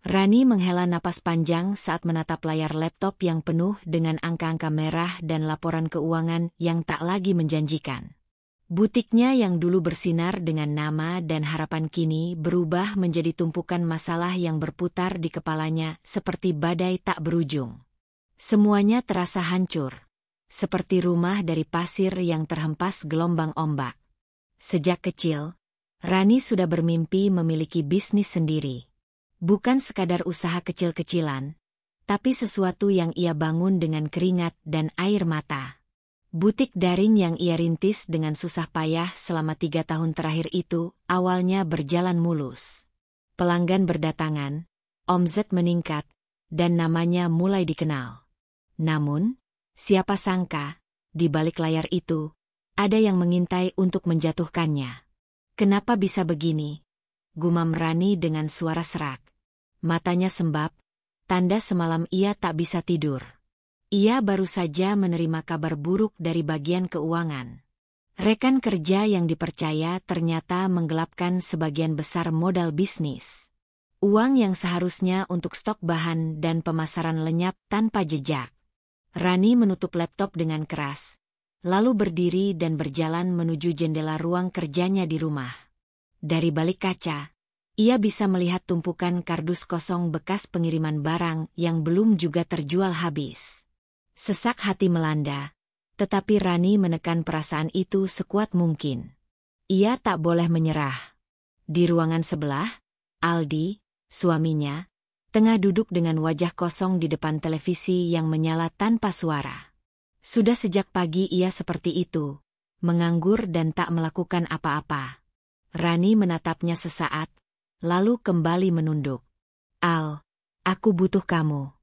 Rani menghela napas panjang saat menatap layar laptop yang penuh dengan angka-angka merah dan laporan keuangan yang tak lagi menjanjikan. Butiknya yang dulu bersinar dengan nama dan harapan kini berubah menjadi tumpukan masalah yang berputar di kepalanya seperti badai tak berujung. Semuanya terasa hancur, seperti rumah dari pasir yang terhempas gelombang ombak. Sejak kecil, Rani sudah bermimpi memiliki bisnis sendiri. Bukan sekadar usaha kecil-kecilan, tapi sesuatu yang ia bangun dengan keringat dan air mata. Butik daring yang ia rintis dengan susah payah selama 3 tahun terakhir itu awalnya berjalan mulus. Pelanggan berdatangan, omzet meningkat, dan namanya mulai dikenal. Namun, siapa sangka, di balik layar itu, ada yang mengintai untuk menjatuhkannya. "Kenapa bisa begini?" gumam Rani dengan suara serak. Matanya sembab, tanda semalam ia tak bisa tidur. Ia baru saja menerima kabar buruk dari bagian keuangan. Rekan kerja yang dipercaya ternyata menggelapkan sebagian besar modal bisnis. Uang yang seharusnya untuk stok bahan dan pemasaran lenyap tanpa jejak. Rani menutup laptop dengan keras, lalu berdiri dan berjalan menuju jendela ruang kerjanya di rumah. Dari balik kaca, ia bisa melihat tumpukan kardus kosong bekas pengiriman barang yang belum juga terjual habis. Sesak hati melanda, tetapi Rani menekan perasaan itu sekuat mungkin. Ia tak boleh menyerah. Di ruangan sebelah, Aldi, suaminya, tengah duduk dengan wajah kosong di depan televisi yang menyala tanpa suara. Sudah sejak pagi ia seperti itu, menganggur dan tak melakukan apa-apa. Rani menatapnya sesaat, lalu kembali menunduk. "Al, aku butuh kamu.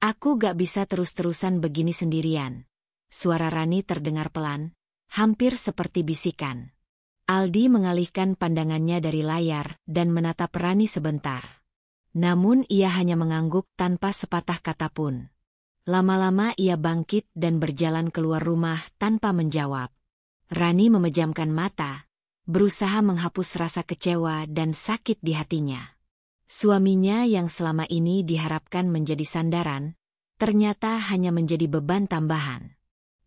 Aku gak bisa terus-terusan begini sendirian." Suara Rani terdengar pelan, hampir seperti bisikan. Aldi mengalihkan pandangannya dari layar dan menatap Rani sebentar. Namun ia hanya mengangguk tanpa sepatah kata pun. Lama-lama ia bangkit dan berjalan keluar rumah tanpa menjawab. Rani memejamkan mata, berusaha menghapus rasa kecewa dan sakit di hatinya. Suaminya yang selama ini diharapkan menjadi sandaran, ternyata hanya menjadi beban tambahan.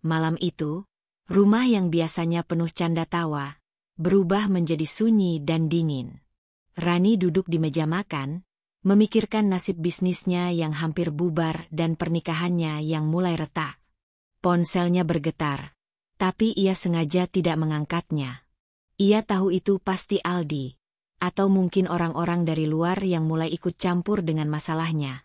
Malam itu, rumah yang biasanya penuh canda tawa, berubah menjadi sunyi dan dingin. Rani duduk di meja makan, memikirkan nasib bisnisnya yang hampir bubar dan pernikahannya yang mulai retak. Ponselnya bergetar, tapi ia sengaja tidak mengangkatnya. Ia tahu itu pasti Aldi, atau mungkin orang-orang dari luar yang mulai ikut campur dengan masalahnya.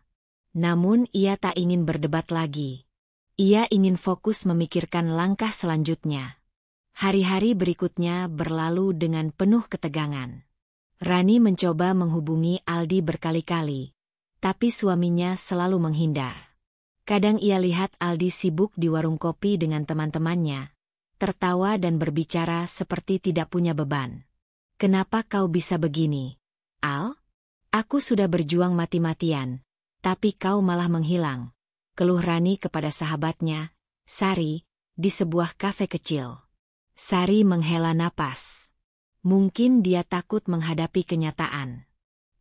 Namun ia tak ingin berdebat lagi. Ia ingin fokus memikirkan langkah selanjutnya. Hari-hari berikutnya berlalu dengan penuh ketegangan. Rani mencoba menghubungi Aldi berkali-kali, tapi suaminya selalu menghindar. Kadang ia lihat Aldi sibuk di warung kopi dengan teman-temannya, tertawa dan berbicara seperti tidak punya beban. "Kenapa kau bisa begini, Al? Aku sudah berjuang mati-matian, tapi kau malah menghilang," keluh Rani kepada sahabatnya, Sari, di sebuah kafe kecil. Sari menghela napas. Mungkin dia takut menghadapi kenyataan.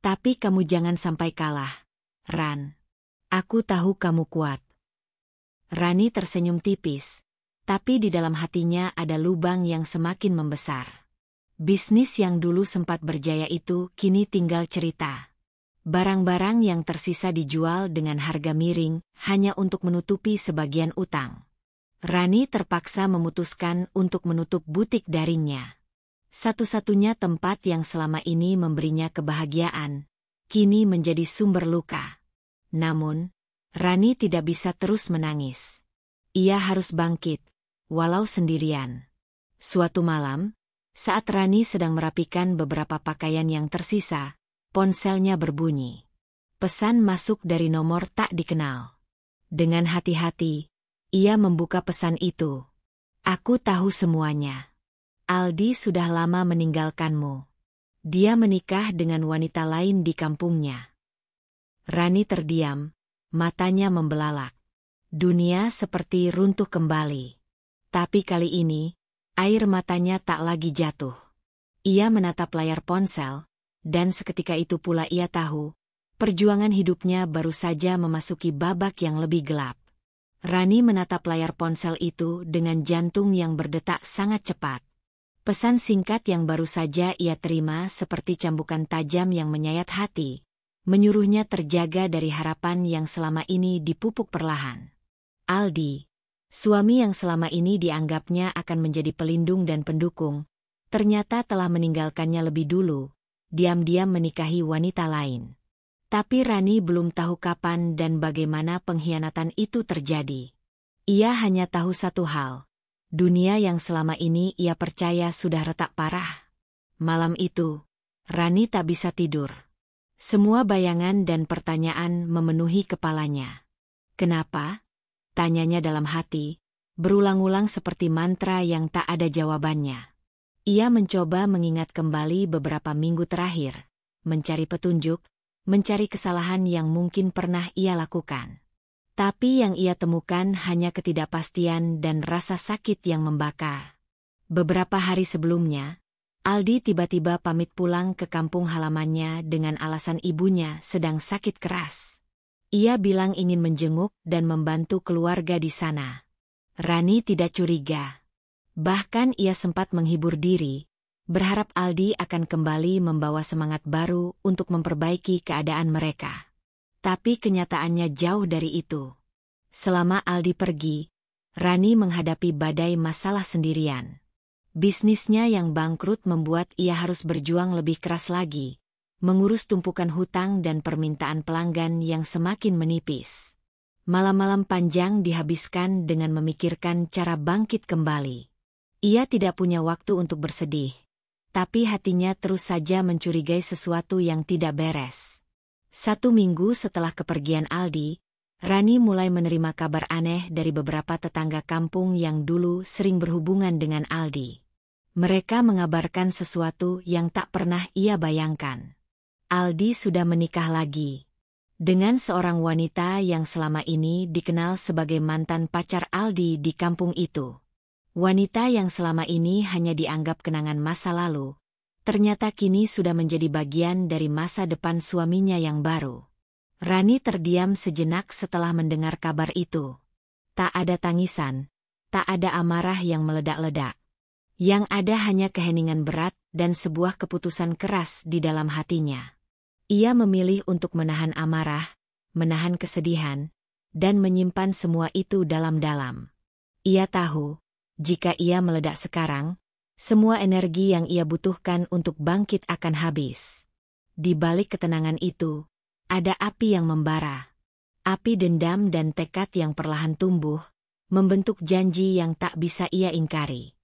"Tapi kamu jangan sampai kalah, Ran. Aku tahu kamu kuat." Rani tersenyum tipis, tapi di dalam hatinya ada lubang yang semakin membesar. Bisnis yang dulu sempat berjaya itu kini tinggal cerita. Barang-barang yang tersisa dijual dengan harga miring hanya untuk menutupi sebagian utang. Rani terpaksa memutuskan untuk menutup butik daringnya. Satu-satunya tempat yang selama ini memberinya kebahagiaan, kini menjadi sumber luka. Namun, Rani tidak bisa terus menangis. Ia harus bangkit, walau sendirian. Suatu malam, saat Rani sedang merapikan beberapa pakaian yang tersisa, ponselnya berbunyi. Pesan masuk dari nomor tak dikenal. Dengan hati-hati, ia membuka pesan itu. "Aku tahu semuanya. Aldi sudah lama meninggalkanmu. Dia menikah dengan wanita lain di kampungnya." Rani terdiam, matanya membelalak. Dunia seperti runtuh kembali. Tapi kali ini, air matanya tak lagi jatuh. Ia menatap layar ponsel, dan seketika itu pula ia tahu, Perjuangan hidupnya baru saja memasuki babak yang lebih gelap. Rani menatap layar ponsel itu dengan jantung yang berdetak sangat cepat. Pesan singkat yang baru saja ia terima seperti cambukan tajam yang menyayat hati, menyuruhnya terjaga dari harapan yang selama ini dipupuk perlahan. Aldi, suami yang selama ini dianggapnya akan menjadi pelindung dan pendukung, ternyata telah meninggalkannya lebih dulu, diam-diam menikahi wanita lain. Tapi Rani belum tahu kapan dan bagaimana pengkhianatan itu terjadi. Ia hanya tahu satu hal. Dunia yang selama ini ia percaya sudah retak parah. Malam itu, Rani tak bisa tidur. Semua bayangan dan pertanyaan memenuhi kepalanya. Kenapa? Tanyanya dalam hati, berulang-ulang seperti mantra yang tak ada jawabannya. Ia mencoba mengingat kembali beberapa minggu terakhir, mencari petunjuk, mencari kesalahan yang mungkin pernah ia lakukan. Tapi yang ia temukan hanya ketidakpastian dan rasa sakit yang membakar. Beberapa hari sebelumnya, Aldi tiba-tiba pamit pulang ke kampung halamannya dengan alasan ibunya sedang sakit keras. Ia bilang ingin menjenguk dan membantu keluarga di sana. Rani tidak curiga. Bahkan ia sempat menghibur diri, berharap Aldi akan kembali membawa semangat baru untuk memperbaiki keadaan mereka. Tapi kenyataannya jauh dari itu. Selama Aldi pergi, Rani menghadapi badai masalah sendirian. Bisnisnya yang bangkrut membuat ia harus berjuang lebih keras lagi, mengurus tumpukan hutang dan permintaan pelanggan yang semakin menipis. Malam-malam panjang dihabiskan dengan memikirkan cara bangkit kembali. Ia tidak punya waktu untuk bersedih, tapi hatinya terus saja mencurigai sesuatu yang tidak beres. 1 minggu setelah kepergian Aldi, Rani mulai menerima kabar aneh dari beberapa tetangga kampung yang dulu sering berhubungan dengan Aldi. Mereka mengabarkan sesuatu yang tak pernah ia bayangkan. Aldi sudah menikah lagi dengan seorang wanita yang selama ini dikenal sebagai mantan pacar Aldi di kampung itu. Wanita yang selama ini hanya dianggap kenangan masa lalu, ternyata kini sudah menjadi bagian dari masa depan suaminya yang baru. Rani terdiam sejenak setelah mendengar kabar itu. Tak ada tangisan, tak ada amarah yang meledak-ledak. Yang ada hanya keheningan berat dan sebuah keputusan keras di dalam hatinya. Ia memilih untuk menahan amarah, menahan kesedihan, dan menyimpan semua itu dalam-dalam. Ia tahu, jika ia meledak sekarang, semua energi yang ia butuhkan untuk bangkit akan habis. Di balik ketenangan itu, ada api yang membara. Api dendam dan tekad yang perlahan tumbuh, membentuk janji yang tak bisa ia ingkari.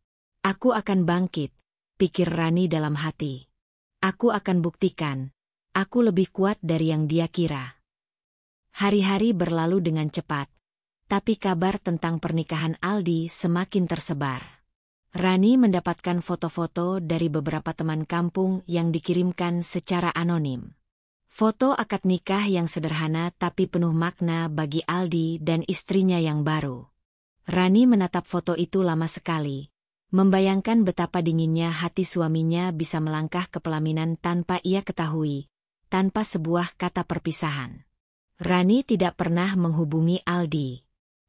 Aku akan bangkit, pikir Rani dalam hati. Aku akan buktikan, aku lebih kuat dari yang dia kira. Hari-hari berlalu dengan cepat, tapi kabar tentang pernikahan Aldi semakin tersebar. Rani mendapatkan foto-foto dari beberapa teman kampung yang dikirimkan secara anonim. Foto akad nikah yang sederhana tapi penuh makna bagi Aldi dan istrinya yang baru. Rani menatap foto itu lama sekali, membayangkan betapa dinginnya hati suaminya bisa melangkah ke pelaminan tanpa ia ketahui, tanpa sebuah kata perpisahan. Rani tidak pernah menghubungi Aldi.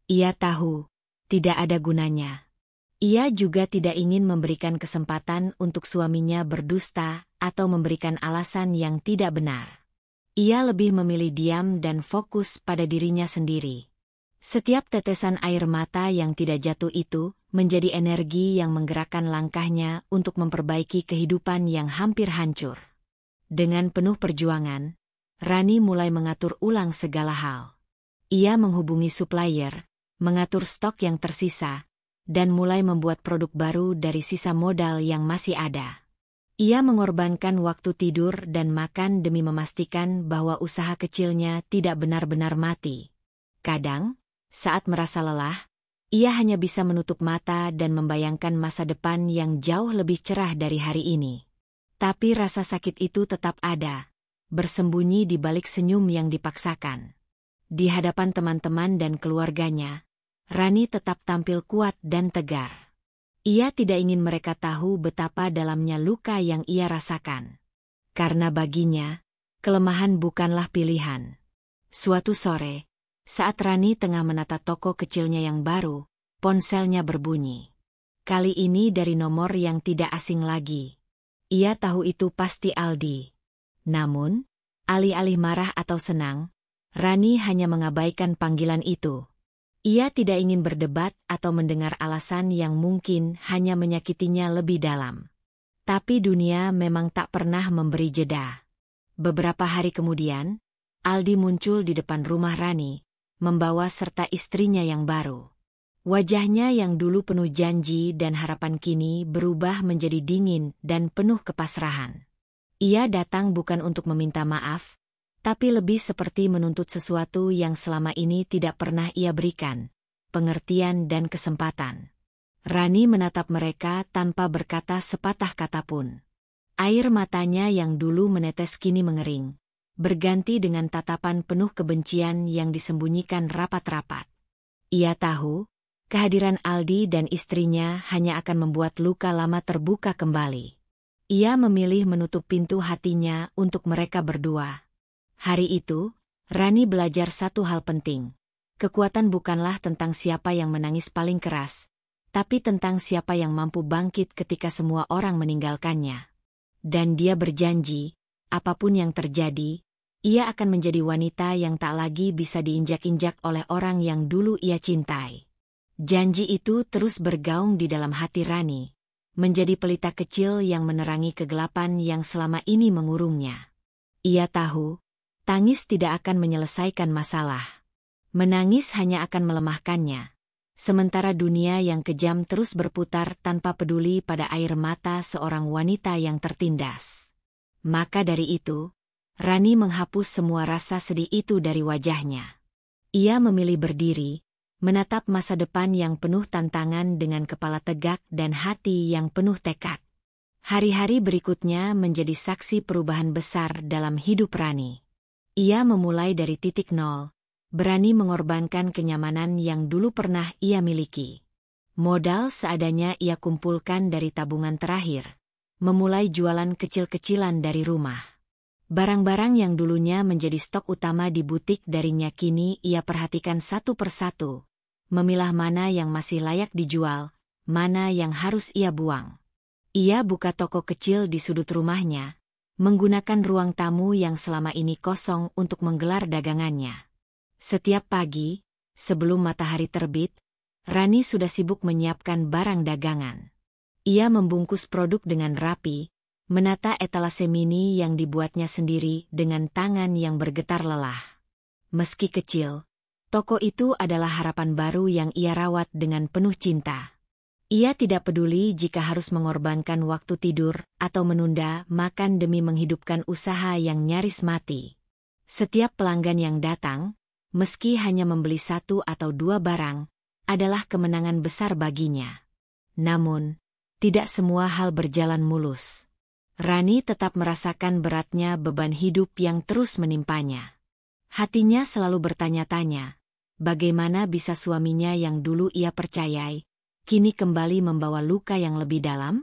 Ia tahu, tidak ada gunanya. Ia juga tidak ingin memberikan kesempatan untuk suaminya berdusta atau memberikan alasan yang tidak benar. Ia lebih memilih diam dan fokus pada dirinya sendiri. Setiap tetesan air mata yang tidak jatuh itu menjadi energi yang menggerakkan langkahnya untuk memperbaiki kehidupan yang hampir hancur. Dengan penuh perjuangan, Rani mulai mengatur ulang segala hal. Ia menghubungi supplier, mengatur stok yang tersisa, dan mulai membuat produk baru dari sisa modal yang masih ada. Ia mengorbankan waktu tidur dan makan demi memastikan bahwa usaha kecilnya tidak benar-benar mati. Kadang, saat merasa lelah, ia hanya bisa menutup mata dan membayangkan masa depan yang jauh lebih cerah dari hari ini. Tapi rasa sakit itu tetap ada, bersembunyi di balik senyum yang dipaksakan. Di hadapan teman-teman dan keluarganya, Rani tetap tampil kuat dan tegar. Ia tidak ingin mereka tahu betapa dalamnya luka yang ia rasakan. Karena baginya, Kelemahan bukanlah pilihan. Suatu sore, saat Rani tengah menata toko kecilnya yang baru, ponselnya berbunyi. Kali ini dari nomor yang tidak asing lagi. Ia tahu itu pasti Aldi. Namun, alih-alih marah atau senang, Rani hanya mengabaikan panggilan itu. Ia tidak ingin berdebat atau mendengar alasan yang mungkin hanya menyakitinya lebih dalam. Tapi dunia memang tak pernah memberi jeda. Beberapa hari kemudian, Aldi muncul di depan rumah Rani, membawa serta istrinya yang baru. Wajahnya yang dulu penuh janji dan harapan kini berubah menjadi dingin dan penuh kepasrahan. Ia datang bukan untuk meminta maaf, tapi lebih seperti menuntut sesuatu yang selama ini tidak pernah ia berikan, pengertian dan kesempatan. Rani menatap mereka tanpa berkata sepatah kata pun. Air matanya yang dulu menetes kini mengering, berganti dengan tatapan penuh kebencian yang disembunyikan rapat-rapat. Ia tahu, kehadiran Aldi dan istrinya hanya akan membuat luka lama terbuka kembali. Ia memilih menutup pintu hatinya untuk mereka berdua. Hari itu, Rani belajar satu hal penting. Kekuatan bukanlah tentang siapa yang menangis paling keras, tapi tentang siapa yang mampu bangkit ketika semua orang meninggalkannya. Dan dia berjanji, apapun yang terjadi, ia akan menjadi wanita yang tak lagi bisa diinjak-injak oleh orang yang dulu ia cintai. Janji itu terus bergaung di dalam hati Rani, menjadi pelita kecil yang menerangi kegelapan yang selama ini mengurungnya. Ia tahu, tangis tidak akan menyelesaikan masalah. Menangis hanya akan melemahkannya. Sementara dunia yang kejam terus berputar tanpa peduli pada air mata seorang wanita yang tertindas. Maka dari itu, Rani menghapus semua rasa sedih itu dari wajahnya. Ia memilih berdiri, menatap masa depan yang penuh tantangan dengan kepala tegak dan hati yang penuh tekad. Hari-hari berikutnya menjadi saksi perubahan besar dalam hidup Rani. Ia memulai dari titik nol, berani mengorbankan kenyamanan yang dulu pernah ia miliki. Modal seadanya ia kumpulkan dari tabungan terakhir, memulai jualan kecil-kecilan dari rumah. Barang-barang yang dulunya menjadi stok utama di butik darinya kini ia perhatikan satu persatu, memilah mana yang masih layak dijual, mana yang harus ia buang. Ia buka toko kecil di sudut rumahnya, menggunakan ruang tamu yang selama ini kosong untuk menggelar dagangannya. Setiap pagi, sebelum matahari terbit, Rani sudah sibuk menyiapkan barang dagangan. Ia membungkus produk dengan rapi, menata etalase mini yang dibuatnya sendiri dengan tangan yang bergetar lelah. Meski kecil, toko itu adalah harapan baru yang ia rawat dengan penuh cinta. Ia tidak peduli jika harus mengorbankan waktu tidur atau menunda makan demi menghidupkan usaha yang nyaris mati. Setiap pelanggan yang datang, meski hanya membeli satu atau dua barang, adalah kemenangan besar baginya. Namun, tidak semua hal berjalan mulus. Rani tetap merasakan beratnya beban hidup yang terus menimpanya. Hatinya selalu bertanya-tanya, bagaimana bisa suaminya yang dulu ia percayai, kini kembali membawa luka yang lebih dalam?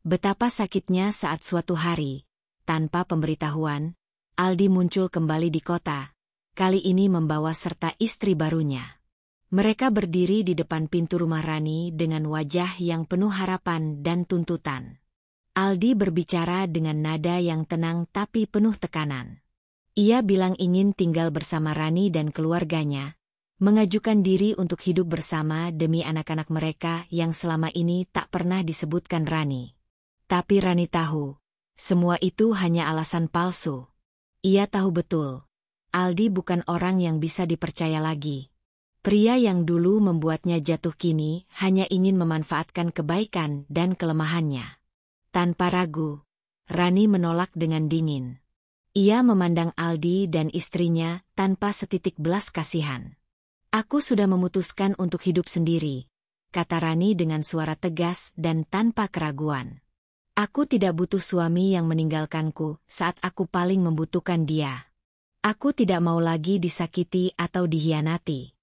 Betapa sakitnya saat suatu hari, tanpa pemberitahuan, Aldi muncul kembali di kota, kali ini membawa serta istri barunya. Mereka berdiri di depan pintu rumah Rani dengan wajah yang penuh harapan dan tuntutan. Aldi berbicara dengan nada yang tenang tapi penuh tekanan. Ia bilang ingin tinggal bersama Rani dan keluarganya, mengajukan diri untuk hidup bersama demi anak-anak mereka yang selama ini tak pernah disebutkan Rani. Tapi Rani tahu, semua itu hanya alasan palsu. Ia tahu betul, Aldi bukan orang yang bisa dipercaya lagi. Pria yang dulu membuatnya jatuh kini hanya ingin memanfaatkan kebaikan dan kelemahannya. Tanpa ragu, Rani menolak dengan dingin. Ia memandang Aldi dan istrinya tanpa setitik belas kasihan. "Aku sudah memutuskan untuk hidup sendiri," kata Rani dengan suara tegas dan tanpa keraguan. "Aku tidak butuh suami yang meninggalkanku saat aku paling membutuhkan dia. Aku tidak mau lagi disakiti atau dihianati."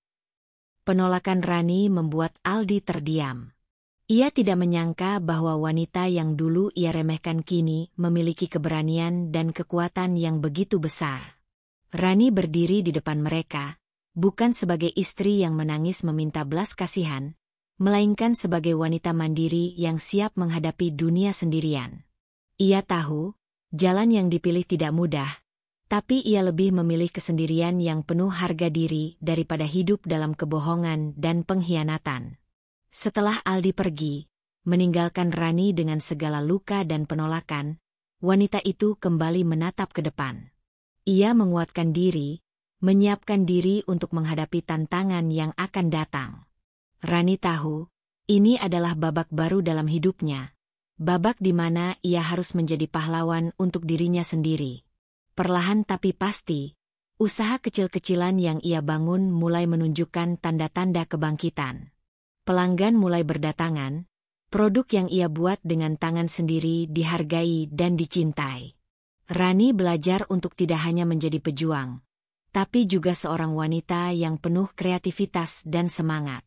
Penolakan Rani membuat Aldi terdiam. Ia tidak menyangka bahwa wanita yang dulu ia remehkan kini memiliki keberanian dan kekuatan yang begitu besar. Rani berdiri di depan mereka, bukan sebagai istri yang menangis meminta belas kasihan, melainkan sebagai wanita mandiri yang siap menghadapi dunia sendirian. Ia tahu, jalan yang dipilih tidak mudah, tapi ia lebih memilih kesendirian yang penuh harga diri daripada hidup dalam kebohongan dan pengkhianatan. Setelah Aldi pergi, meninggalkan Rani dengan segala luka dan penolakan, wanita itu kembali menatap ke depan. Ia menguatkan diri, menyiapkan diri untuk menghadapi tantangan yang akan datang. Rani tahu, ini adalah babak baru dalam hidupnya, babak di mana ia harus menjadi pahlawan untuk dirinya sendiri. Perlahan tapi pasti, usaha kecil-kecilan yang ia bangun mulai menunjukkan tanda-tanda kebangkitan. Pelanggan mulai berdatangan, produk yang ia buat dengan tangan sendiri dihargai dan dicintai. Rani belajar untuk tidak hanya menjadi pejuang, tapi juga seorang wanita yang penuh kreativitas dan semangat.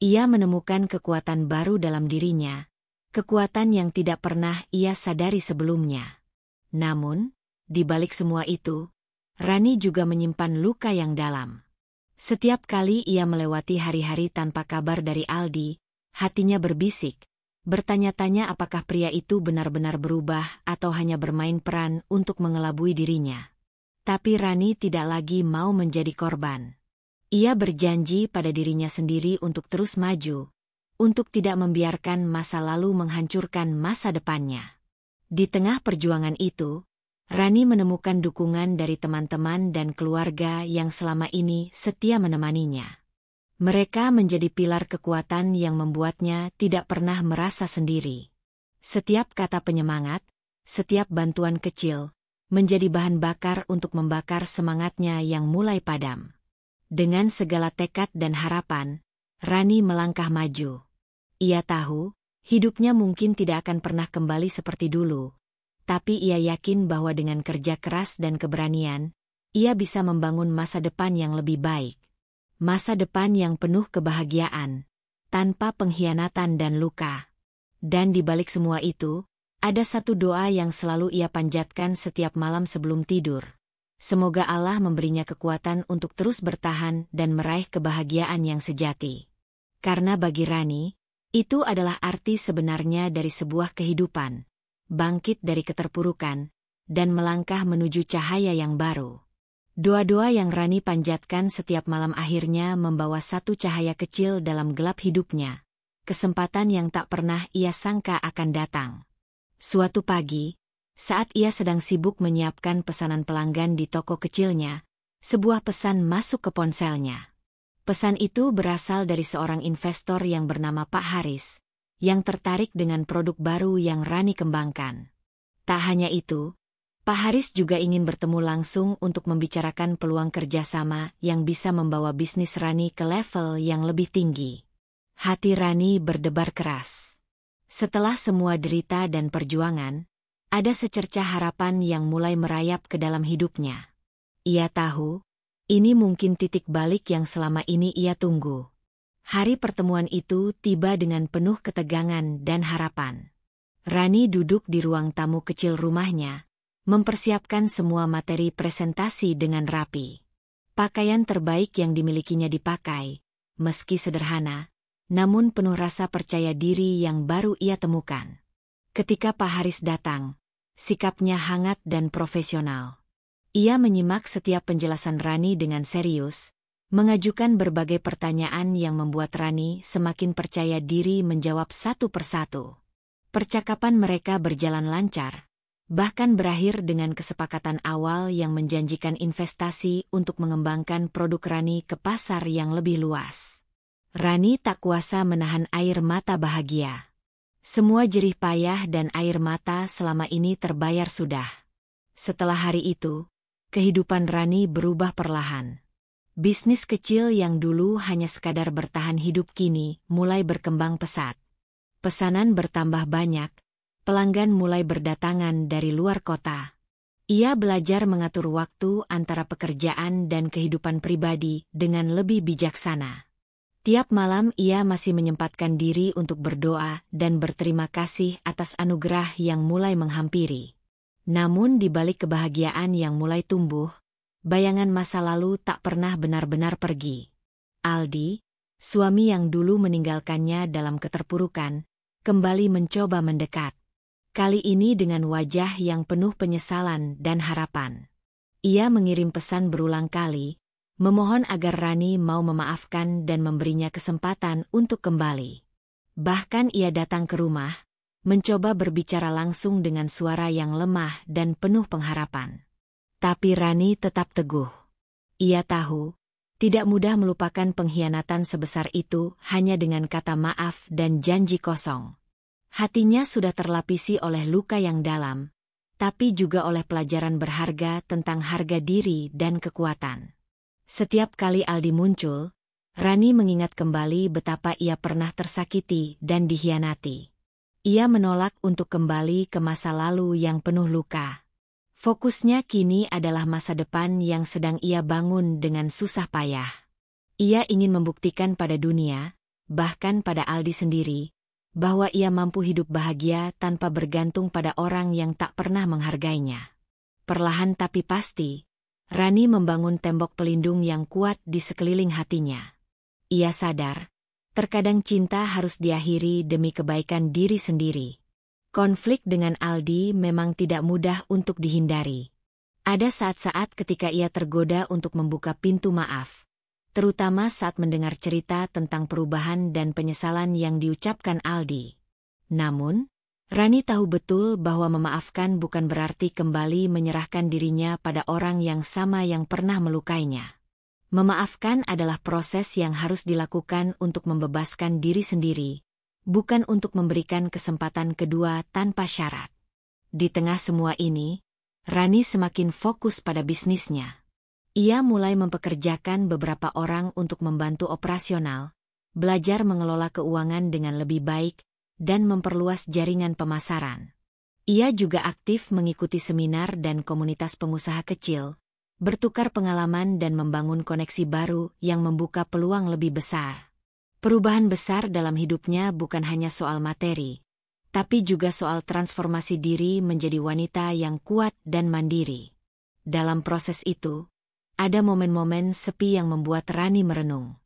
Ia menemukan kekuatan baru dalam dirinya, kekuatan yang tidak pernah ia sadari sebelumnya. Namun, di balik semua itu, Rani juga menyimpan luka yang dalam. Setiap kali ia melewati hari-hari tanpa kabar dari Aldi, hatinya berbisik, bertanya-tanya apakah pria itu benar-benar berubah atau hanya bermain peran untuk mengelabui dirinya. Tapi Rani tidak lagi mau menjadi korban. Ia berjanji pada dirinya sendiri untuk terus maju, untuk tidak membiarkan masa lalu menghancurkan masa depannya. Di tengah perjuangan itu, Rani menemukan dukungan dari teman-teman dan keluarga yang selama ini setia menemaninya. Mereka menjadi pilar kekuatan yang membuatnya tidak pernah merasa sendiri. Setiap kata penyemangat, setiap bantuan kecil, menjadi bahan bakar untuk membakar semangatnya yang mulai padam. Dengan segala tekad dan harapan, Rani melangkah maju. Ia tahu, hidupnya mungkin tidak akan pernah kembali seperti dulu. Tapi ia yakin bahwa dengan kerja keras dan keberanian, ia bisa membangun masa depan yang lebih baik. Masa depan yang penuh kebahagiaan, tanpa pengkhianatan dan luka. Dan di balik semua itu, ada satu doa yang selalu ia panjatkan setiap malam sebelum tidur. Semoga Allah memberinya kekuatan untuk terus bertahan dan meraih kebahagiaan yang sejati. Karena bagi Rani, itu adalah arti sebenarnya dari sebuah kehidupan. Bangkit dari keterpurukan, dan melangkah menuju cahaya yang baru. Doa-doa yang Rani panjatkan setiap malam akhirnya membawa satu cahaya kecil dalam gelap hidupnya. Kesempatan yang tak pernah ia sangka akan datang. Suatu pagi, saat ia sedang sibuk menyiapkan pesanan pelanggan di toko kecilnya, sebuah pesan masuk ke ponselnya. Pesan itu berasal dari seorang investor yang bernama Pak Haris, yang tertarik dengan produk baru yang Rani kembangkan. Tak hanya itu, Pak Haris juga ingin bertemu langsung untuk membicarakan peluang kerjasama yang bisa membawa bisnis Rani ke level yang lebih tinggi. Hati Rani berdebar keras. Setelah semua derita dan perjuangan, ada secercah harapan yang mulai merayap ke dalam hidupnya. Ia tahu, ini mungkin titik balik yang selama ini ia tunggu. Hari pertemuan itu tiba dengan penuh ketegangan dan harapan. Rani duduk di ruang tamu kecil rumahnya, mempersiapkan semua materi presentasi dengan rapi. Pakaian terbaik yang dimilikinya dipakai, meski sederhana, namun penuh rasa percaya diri yang baru ia temukan. Ketika Pak Haris datang, sikapnya hangat dan profesional. Ia menyimak setiap penjelasan Rani dengan serius, mengajukan berbagai pertanyaan yang membuat Rani semakin percaya diri menjawab satu persatu. Percakapan mereka berjalan lancar, bahkan berakhir dengan kesepakatan awal yang menjanjikan investasi untuk mengembangkan produk Rani ke pasar yang lebih luas. Rani tak kuasa menahan air mata bahagia. Semua jerih payah dan air mata selama ini terbayar sudah. Setelah hari itu, kehidupan Rani berubah perlahan. Bisnis kecil yang dulu hanya sekadar bertahan hidup kini mulai berkembang pesat. Pesanan bertambah banyak, pelanggan mulai berdatangan dari luar kota. Ia belajar mengatur waktu antara pekerjaan dan kehidupan pribadi dengan lebih bijaksana. Tiap malam ia masih menyempatkan diri untuk berdoa dan berterima kasih atas anugerah yang mulai menghampiri. Namun di balik kebahagiaan yang mulai tumbuh, bayangan masa lalu tak pernah benar-benar pergi. Aldi, suami yang dulu meninggalkannya dalam keterpurukan, kembali mencoba mendekat. Kali ini dengan wajah yang penuh penyesalan dan harapan. Ia mengirim pesan berulang kali, memohon agar Rani mau memaafkan dan memberinya kesempatan untuk kembali. Bahkan ia datang ke rumah, mencoba berbicara langsung dengan suara yang lemah dan penuh pengharapan. Tapi Rani tetap teguh. Ia tahu, tidak mudah melupakan pengkhianatan sebesar itu hanya dengan kata maaf dan janji kosong. Hatinya sudah terlapisi oleh luka yang dalam, tapi juga oleh pelajaran berharga tentang harga diri dan kekuatan. Setiap kali Aldi muncul, Rani mengingat kembali betapa ia pernah tersakiti dan dikhianati. Ia menolak untuk kembali ke masa lalu yang penuh luka. Fokusnya kini adalah masa depan yang sedang ia bangun dengan susah payah. Ia ingin membuktikan pada dunia, bahkan pada Aldi sendiri, bahwa ia mampu hidup bahagia tanpa bergantung pada orang yang tak pernah menghargainya. Perlahan tapi pasti, Rani membangun tembok pelindung yang kuat di sekeliling hatinya. Ia sadar, terkadang cinta harus diakhiri demi kebaikan diri sendiri. Konflik dengan Aldi memang tidak mudah untuk dihindari. Ada saat-saat ketika ia tergoda untuk membuka pintu maaf, terutama saat mendengar cerita tentang perubahan dan penyesalan yang diucapkan Aldi. Namun, Rani tahu betul bahwa memaafkan bukan berarti kembali menyerahkan dirinya pada orang yang sama yang pernah melukainya. Memaafkan adalah proses yang harus dilakukan untuk membebaskan diri sendiri, bukan untuk memberikan kesempatan kedua tanpa syarat. Di tengah semua ini, Rani semakin fokus pada bisnisnya. Ia mulai mempekerjakan beberapa orang untuk membantu operasional, belajar mengelola keuangan dengan lebih baik, dan memperluas jaringan pemasaran. Ia juga aktif mengikuti seminar dan komunitas pengusaha kecil, bertukar pengalaman dan membangun koneksi baru yang membuka peluang lebih besar. Perubahan besar dalam hidupnya bukan hanya soal materi, tapi juga soal transformasi diri menjadi wanita yang kuat dan mandiri. Dalam proses itu, ada momen-momen sepi yang membuat Rani merenung.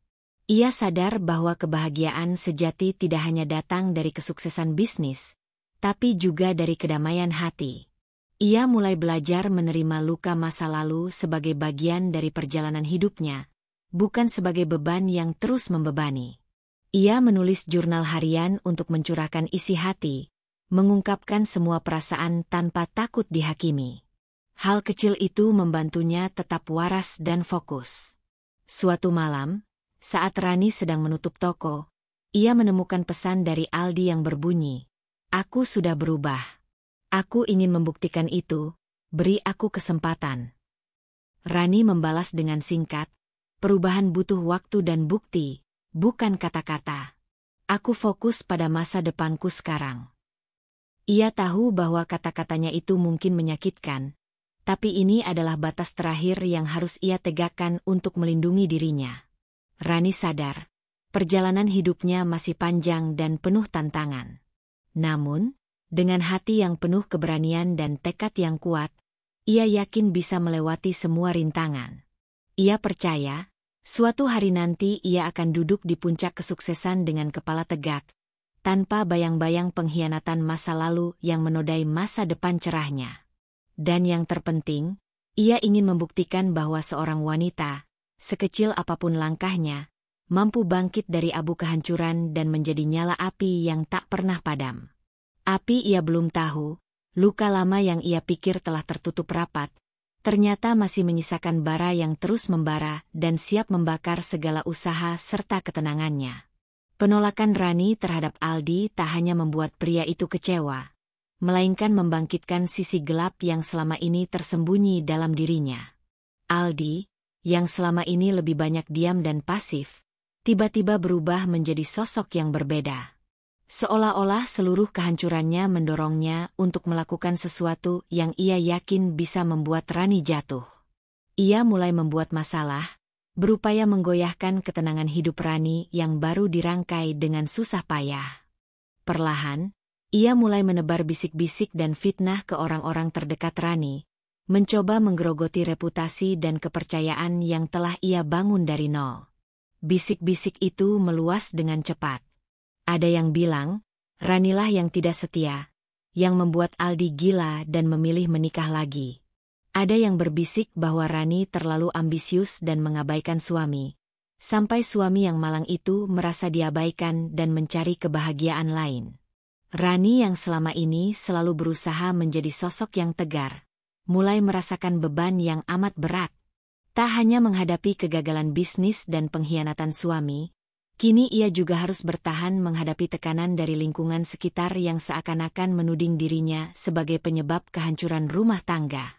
Ia sadar bahwa kebahagiaan sejati tidak hanya datang dari kesuksesan bisnis, tapi juga dari kedamaian hati. Ia mulai belajar menerima luka masa lalu sebagai bagian dari perjalanan hidupnya, bukan sebagai beban yang terus membebani. Ia menulis jurnal harian untuk mencurahkan isi hati, mengungkapkan semua perasaan tanpa takut dihakimi. Hal kecil itu membantunya tetap waras dan fokus. Suatu malam, saat Rani sedang menutup toko, ia menemukan pesan dari Aldi yang berbunyi, "Aku sudah berubah. Aku ingin membuktikan itu, beri aku kesempatan." Rani membalas dengan singkat, "Perubahan butuh waktu dan bukti, bukan kata-kata. Aku fokus pada masa depanku sekarang." Ia tahu bahwa kata-katanya itu mungkin menyakitkan, tapi ini adalah batas terakhir yang harus ia tegakkan untuk melindungi dirinya. Rani sadar, perjalanan hidupnya masih panjang dan penuh tantangan. Namun, dengan hati yang penuh keberanian dan tekad yang kuat, ia yakin bisa melewati semua rintangan. Ia percaya, suatu hari nanti ia akan duduk di puncak kesuksesan dengan kepala tegak, tanpa bayang-bayang pengkhianatan masa lalu yang menodai masa depan cerahnya. Dan yang terpenting, ia ingin membuktikan bahwa seorang wanita, sekecil apapun langkahnya, mampu bangkit dari abu kehancuran dan menjadi nyala api yang tak pernah padam. Api ia belum tahu, luka lama yang ia pikir telah tertutup rapat, ternyata masih menyisakan bara yang terus membara dan siap membakar segala usaha serta ketenangannya. Penolakan Rani terhadap Aldi tak hanya membuat pria itu kecewa, melainkan membangkitkan sisi gelap yang selama ini tersembunyi dalam dirinya. Aldi, yang selama ini lebih banyak diam dan pasif, tiba-tiba berubah menjadi sosok yang berbeda. Seolah-olah seluruh kehancurannya mendorongnya untuk melakukan sesuatu yang ia yakin bisa membuat Rani jatuh. Ia mulai membuat masalah, berupaya menggoyahkan ketenangan hidup Rani yang baru dirangkai dengan susah payah. Perlahan, ia mulai menebar bisik-bisik dan fitnah ke orang-orang terdekat Rani, mencoba menggerogoti reputasi dan kepercayaan yang telah ia bangun dari nol. Bisik-bisik itu meluas dengan cepat. Ada yang bilang, Ranilah yang tidak setia, yang membuat Aldi gila dan memilih menikah lagi. Ada yang berbisik bahwa Rani terlalu ambisius dan mengabaikan suami, sampai suami yang malang itu merasa diabaikan dan mencari kebahagiaan lain. Rani yang selama ini selalu berusaha menjadi sosok yang tegar, mulai merasakan beban yang amat berat. Tak hanya menghadapi kegagalan bisnis dan pengkhianatan suami, kini ia juga harus bertahan menghadapi tekanan dari lingkungan sekitar yang seakan-akan menuding dirinya sebagai penyebab kehancuran rumah tangga.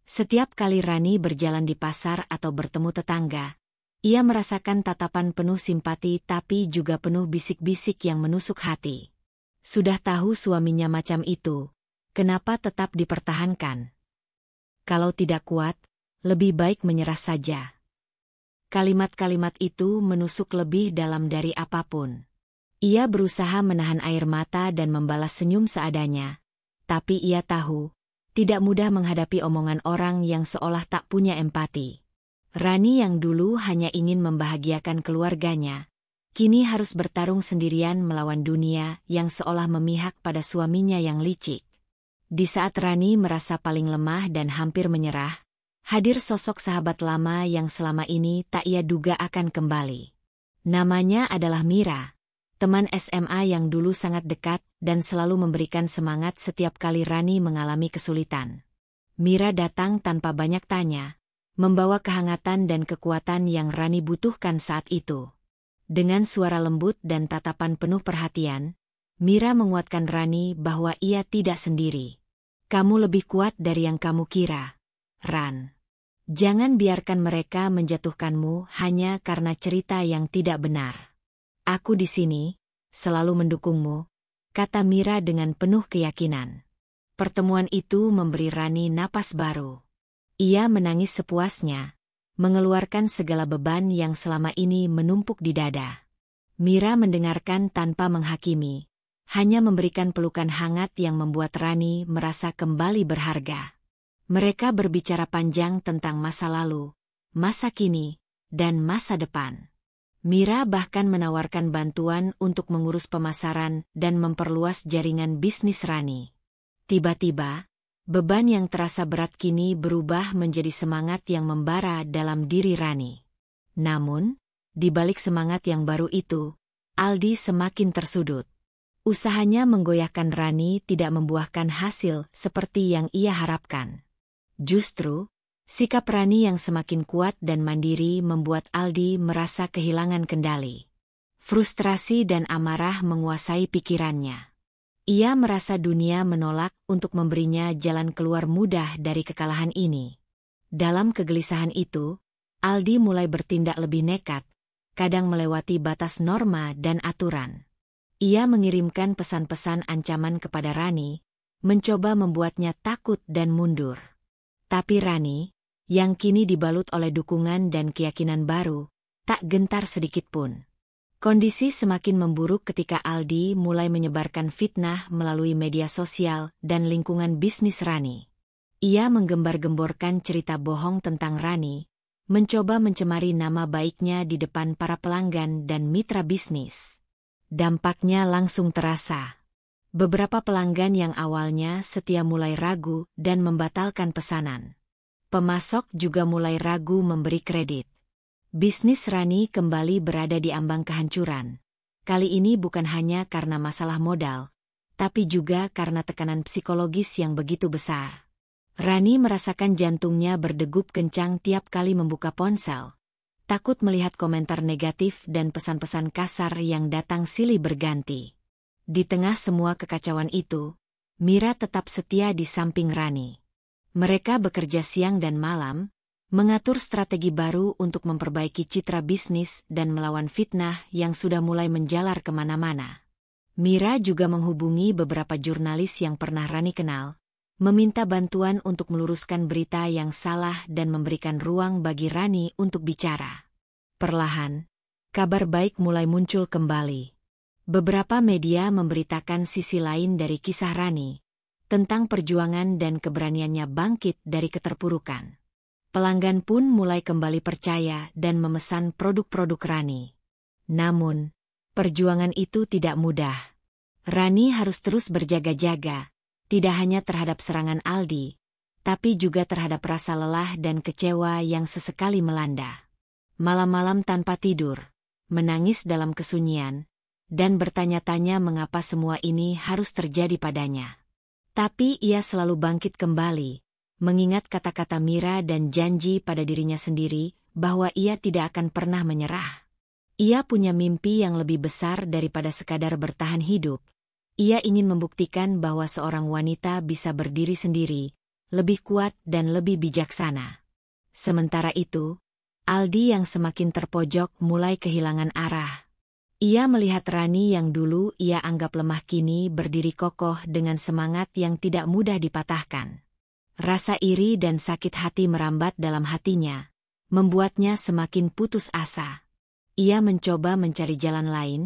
Setiap kali Rani berjalan di pasar atau bertemu tetangga, ia merasakan tatapan penuh simpati tapi juga penuh bisik-bisik yang menusuk hati. Sudah tahu suaminya macam itu, kenapa tetap dipertahankan? Kalau tidak kuat, lebih baik menyerah saja. Kalimat-kalimat itu menusuk lebih dalam dari apapun. Ia berusaha menahan air mata dan membalas senyum seadanya, tapi ia tahu, tidak mudah menghadapi omongan orang yang seolah tak punya empati. Rani yang dulu hanya ingin membahagiakan keluarganya, kini harus bertarung sendirian melawan dunia yang seolah memihak pada suaminya yang licik. Di saat Rani merasa paling lemah dan hampir menyerah, hadir sosok sahabat lama yang selama ini tak ia duga akan kembali. Namanya adalah Mira, teman SMA yang dulu sangat dekat dan selalu memberikan semangat setiap kali Rani mengalami kesulitan. Mira datang tanpa banyak tanya, membawa kehangatan dan kekuatan yang Rani butuhkan saat itu. Dengan suara lembut dan tatapan penuh perhatian, Mira menguatkan Rani bahwa ia tidak sendiri. Kamu lebih kuat dari yang kamu kira, Ran. Jangan biarkan mereka menjatuhkanmu hanya karena cerita yang tidak benar. Aku di sini, selalu mendukungmu, kata Mira dengan penuh keyakinan. Pertemuan itu memberi Rani napas baru. Ia menangis sepuasnya, mengeluarkan segala beban yang selama ini menumpuk di dada. Mira mendengarkan tanpa menghakimi, hanya memberikan pelukan hangat yang membuat Rani merasa kembali berharga. Mereka berbicara panjang tentang masa lalu, masa kini, dan masa depan. Mira bahkan menawarkan bantuan untuk mengurus pemasaran dan memperluas jaringan bisnis Rani. Tiba-tiba, beban yang terasa berat kini berubah menjadi semangat yang membara dalam diri Rani. Namun, di balik semangat yang baru itu, Aldi semakin tersudut. Usahanya menggoyahkan Rani tidak membuahkan hasil seperti yang ia harapkan. Justru, sikap Rani yang semakin kuat dan mandiri membuat Aldi merasa kehilangan kendali. Frustrasi dan amarah menguasai pikirannya. Ia merasa dunia menolak untuk memberinya jalan keluar mudah dari kekalahan ini. Dalam kegelisahan itu, Aldi mulai bertindak lebih nekat, kadang melewati batas norma dan aturan. Ia mengirimkan pesan-pesan ancaman kepada Rani, mencoba membuatnya takut dan mundur. Tapi Rani, yang kini dibalut oleh dukungan dan keyakinan baru, tak gentar sedikitpun. Kondisi semakin memburuk ketika Aldi mulai menyebarkan fitnah melalui media sosial dan lingkungan bisnis Rani. Ia menggembar-gemborkan cerita bohong tentang Rani, mencoba mencemari nama baiknya di depan para pelanggan dan mitra bisnis. Dampaknya langsung terasa. Beberapa pelanggan yang awalnya setia mulai ragu dan membatalkan pesanan. Pemasok juga mulai ragu memberi kredit. Bisnis Rani kembali berada di ambang kehancuran. Kali ini bukan hanya karena masalah modal, tapi juga karena tekanan psikologis yang begitu besar. Rani merasakan jantungnya berdegup kencang tiap kali membuka ponsel. Takut melihat komentar negatif dan pesan-pesan kasar yang datang silih berganti. Di tengah semua kekacauan itu, Mira tetap setia di samping Rani. Mereka bekerja siang dan malam, mengatur strategi baru untuk memperbaiki citra bisnis dan melawan fitnah yang sudah mulai menjalar kemana-mana. Mira juga menghubungi beberapa jurnalis yang pernah Rani kenal, meminta bantuan untuk meluruskan berita yang salah dan memberikan ruang bagi Rani untuk bicara. Perlahan, kabar baik mulai muncul kembali. Beberapa media memberitakan sisi lain dari kisah Rani, tentang perjuangan dan keberaniannya bangkit dari keterpurukan. Pelanggan pun mulai kembali percaya dan memesan produk-produk Rani. Namun, perjuangan itu tidak mudah. Rani harus terus berjaga-jaga, tidak hanya terhadap serangan Aldi, tapi juga terhadap rasa lelah dan kecewa yang sesekali melanda. Malam-malam tanpa tidur, menangis dalam kesunyian, dan bertanya-tanya mengapa semua ini harus terjadi padanya. Tapi ia selalu bangkit kembali, mengingat kata-kata Mira dan janji pada dirinya sendiri bahwa ia tidak akan pernah menyerah. Ia punya mimpi yang lebih besar daripada sekadar bertahan hidup. Ia ingin membuktikan bahwa seorang wanita bisa berdiri sendiri, lebih kuat dan lebih bijaksana. Sementara itu, Aldi yang semakin terpojok mulai kehilangan arah. Ia melihat Rani yang dulu ia anggap lemah kini berdiri kokoh dengan semangat yang tidak mudah dipatahkan. Rasa iri dan sakit hati merambat dalam hatinya, membuatnya semakin putus asa. Ia mencoba mencari jalan lain,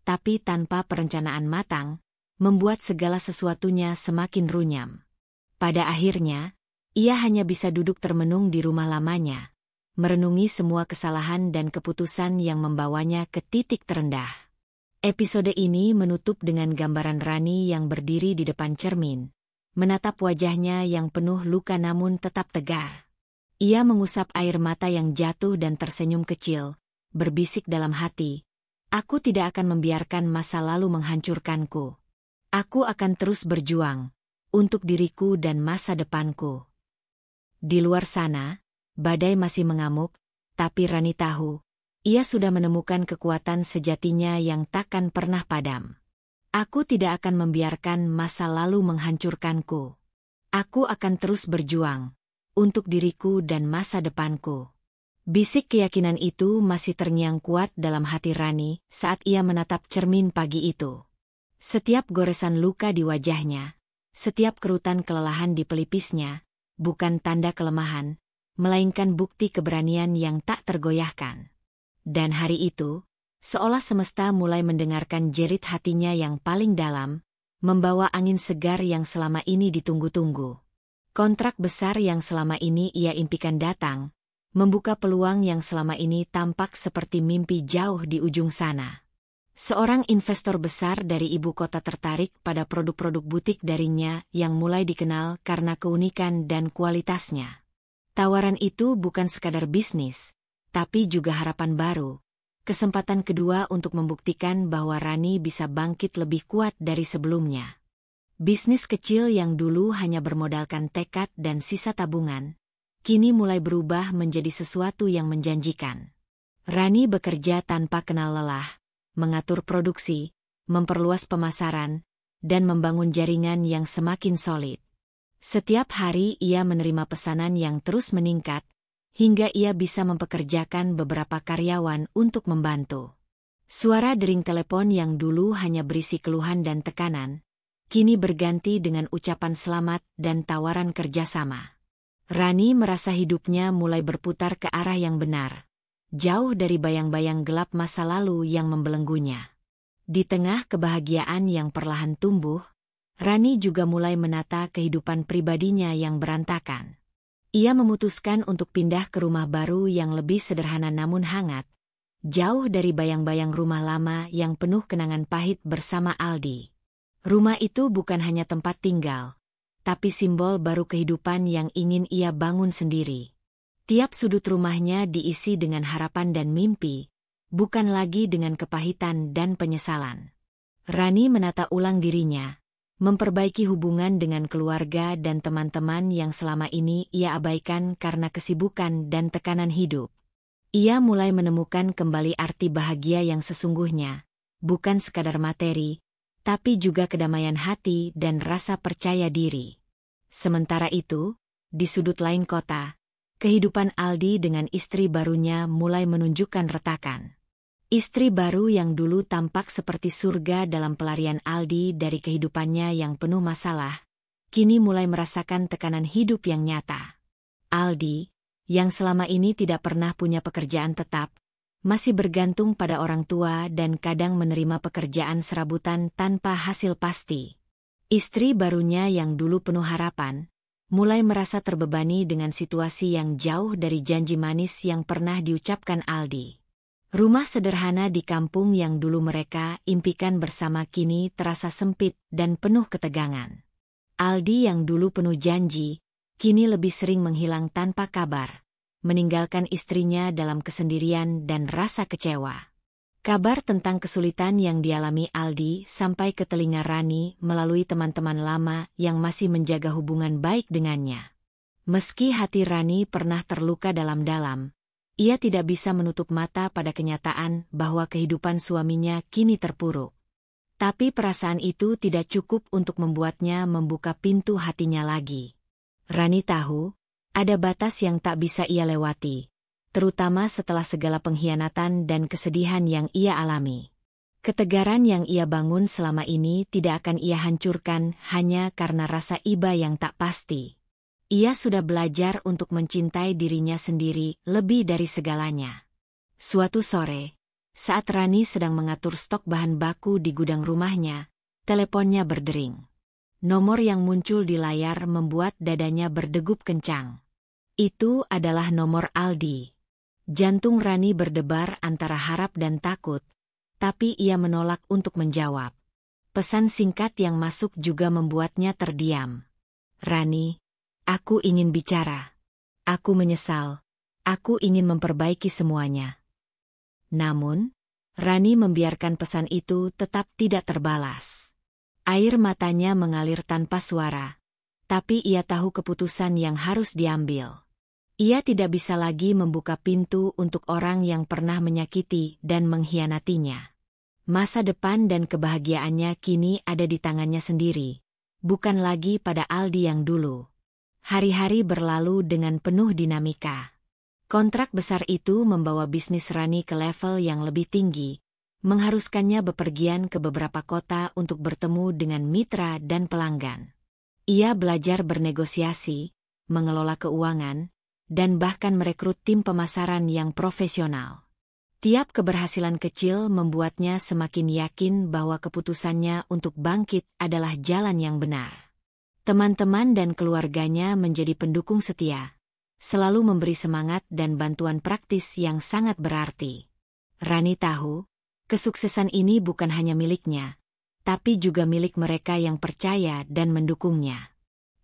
tapi tanpa perencanaan matang, membuat segala sesuatunya semakin runyam. Pada akhirnya, ia hanya bisa duduk termenung di rumah lamanya, merenungi semua kesalahan dan keputusan yang membawanya ke titik terendah. Episode ini menutup dengan gambaran Rani yang berdiri di depan cermin, menatap wajahnya yang penuh luka namun tetap tegar. Ia mengusap air mata yang jatuh dan tersenyum kecil, berbisik dalam hati, "Aku tidak akan membiarkan masa lalu menghancurkanku. Aku akan terus berjuang untuk diriku dan masa depanku." Di luar sana, badai masih mengamuk, tapi Rani tahu, ia sudah menemukan kekuatan sejatinya yang takkan pernah padam. "Aku tidak akan membiarkan masa lalu menghancurkanku. Aku akan terus berjuang untuk diriku dan masa depanku." Bisik keyakinan itu masih terngiang kuat dalam hati Rani saat ia menatap cermin pagi itu. Setiap goresan luka di wajahnya, setiap kerutan kelelahan di pelipisnya, bukan tanda kelemahan, melainkan bukti keberanian yang tak tergoyahkan. Dan hari itu, seolah semesta mulai mendengarkan jerit hatinya yang paling dalam, membawa angin segar yang selama ini ditunggu-tunggu. Kontrak besar yang selama ini ia impikan datang, membuka peluang yang selama ini tampak seperti mimpi jauh di ujung sana. Seorang investor besar dari ibu kota tertarik pada produk-produk butik darinya yang mulai dikenal karena keunikan dan kualitasnya. Tawaran itu bukan sekadar bisnis, tapi juga harapan baru, kesempatan kedua untuk membuktikan bahwa Rani bisa bangkit lebih kuat dari sebelumnya. Bisnis kecil yang dulu hanya bermodalkan tekad dan sisa tabungan, kini mulai berubah menjadi sesuatu yang menjanjikan. Rani bekerja tanpa kenal lelah, mengatur produksi, memperluas pemasaran, dan membangun jaringan yang semakin solid. Setiap hari ia menerima pesanan yang terus meningkat, hingga ia bisa mempekerjakan beberapa karyawan untuk membantu. Suara dering telepon yang dulu hanya berisi keluhan dan tekanan, kini berganti dengan ucapan selamat dan tawaran kerjasama. Rani merasa hidupnya mulai berputar ke arah yang benar, jauh dari bayang-bayang gelap masa lalu yang membelenggunya. Di tengah kebahagiaan yang perlahan tumbuh, Rani juga mulai menata kehidupan pribadinya yang berantakan. Ia memutuskan untuk pindah ke rumah baru yang lebih sederhana namun hangat, jauh dari bayang-bayang rumah lama yang penuh kenangan pahit bersama Aldi. Rumah itu bukan hanya tempat tinggal, tapi simbol baru kehidupan yang ingin ia bangun sendiri. Tiap sudut rumahnya diisi dengan harapan dan mimpi, bukan lagi dengan kepahitan dan penyesalan. Rani menata ulang dirinya, memperbaiki hubungan dengan keluarga dan teman-teman yang selama ini ia abaikan karena kesibukan dan tekanan hidup. Ia mulai menemukan kembali arti bahagia yang sesungguhnya, bukan sekadar materi, tapi juga kedamaian hati dan rasa percaya diri. Sementara itu, di sudut lain kota, kehidupan Aldi dengan istri barunya mulai menunjukkan retakan. Istri baru yang dulu tampak seperti surga dalam pelarian Aldi dari kehidupannya yang penuh masalah, kini mulai merasakan tekanan hidup yang nyata. Aldi, yang selama ini tidak pernah punya pekerjaan tetap, masih bergantung pada orang tua dan kadang menerima pekerjaan serabutan tanpa hasil pasti. Istri barunya yang dulu penuh harapan, mulai merasa terbebani dengan situasi yang jauh dari janji manis yang pernah diucapkan Aldi. Rumah sederhana di kampung yang dulu mereka impikan bersama kini terasa sempit dan penuh ketegangan. Aldi yang dulu penuh janji, kini lebih sering menghilang tanpa kabar, meninggalkan istrinya dalam kesendirian dan rasa kecewa. Kabar tentang kesulitan yang dialami Aldi sampai ke telinga Rani melalui teman-teman lama yang masih menjaga hubungan baik dengannya. Meski hati Rani pernah terluka dalam-dalam, ia tidak bisa menutup mata pada kenyataan bahwa kehidupan suaminya kini terpuruk. Tapi perasaan itu tidak cukup untuk membuatnya membuka pintu hatinya lagi. Rani tahu, ada batas yang tak bisa ia lewati, terutama setelah segala pengkhianatan dan kesedihan yang ia alami. Ketegaran yang ia bangun selama ini tidak akan ia hancurkan hanya karena rasa iba yang tak pasti. Ia sudah belajar untuk mencintai dirinya sendiri lebih dari segalanya. Suatu sore, saat Rani sedang mengatur stok bahan baku di gudang rumahnya, teleponnya berdering. Nomor yang muncul di layar membuat dadanya berdegup kencang. Itu adalah nomor Aldi. Jantung Rani berdebar antara harap dan takut, tapi ia menolak untuk menjawab. Pesan singkat yang masuk juga membuatnya terdiam. "Rani, aku ingin bicara. Aku menyesal. Aku ingin memperbaiki semuanya." Namun, Rani membiarkan pesan itu tetap tidak terbalas. Air matanya mengalir tanpa suara, tapi ia tahu keputusan yang harus diambil. Ia tidak bisa lagi membuka pintu untuk orang yang pernah menyakiti dan mengkhianatinya. Masa depan dan kebahagiaannya kini ada di tangannya sendiri, bukan lagi pada Aldi yang dulu. Hari-hari berlalu dengan penuh dinamika. Kontrak besar itu membawa bisnis Rani ke level yang lebih tinggi, mengharuskannya bepergian ke beberapa kota untuk bertemu dengan mitra dan pelanggan. Ia belajar bernegosiasi, mengelola keuangan, dan bahkan merekrut tim pemasaran yang profesional. Tiap keberhasilan kecil membuatnya semakin yakin bahwa keputusannya untuk bangkit adalah jalan yang benar. Teman-teman dan keluarganya menjadi pendukung setia, selalu memberi semangat dan bantuan praktis yang sangat berarti. Rani tahu, kesuksesan ini bukan hanya miliknya, tapi juga milik mereka yang percaya dan mendukungnya.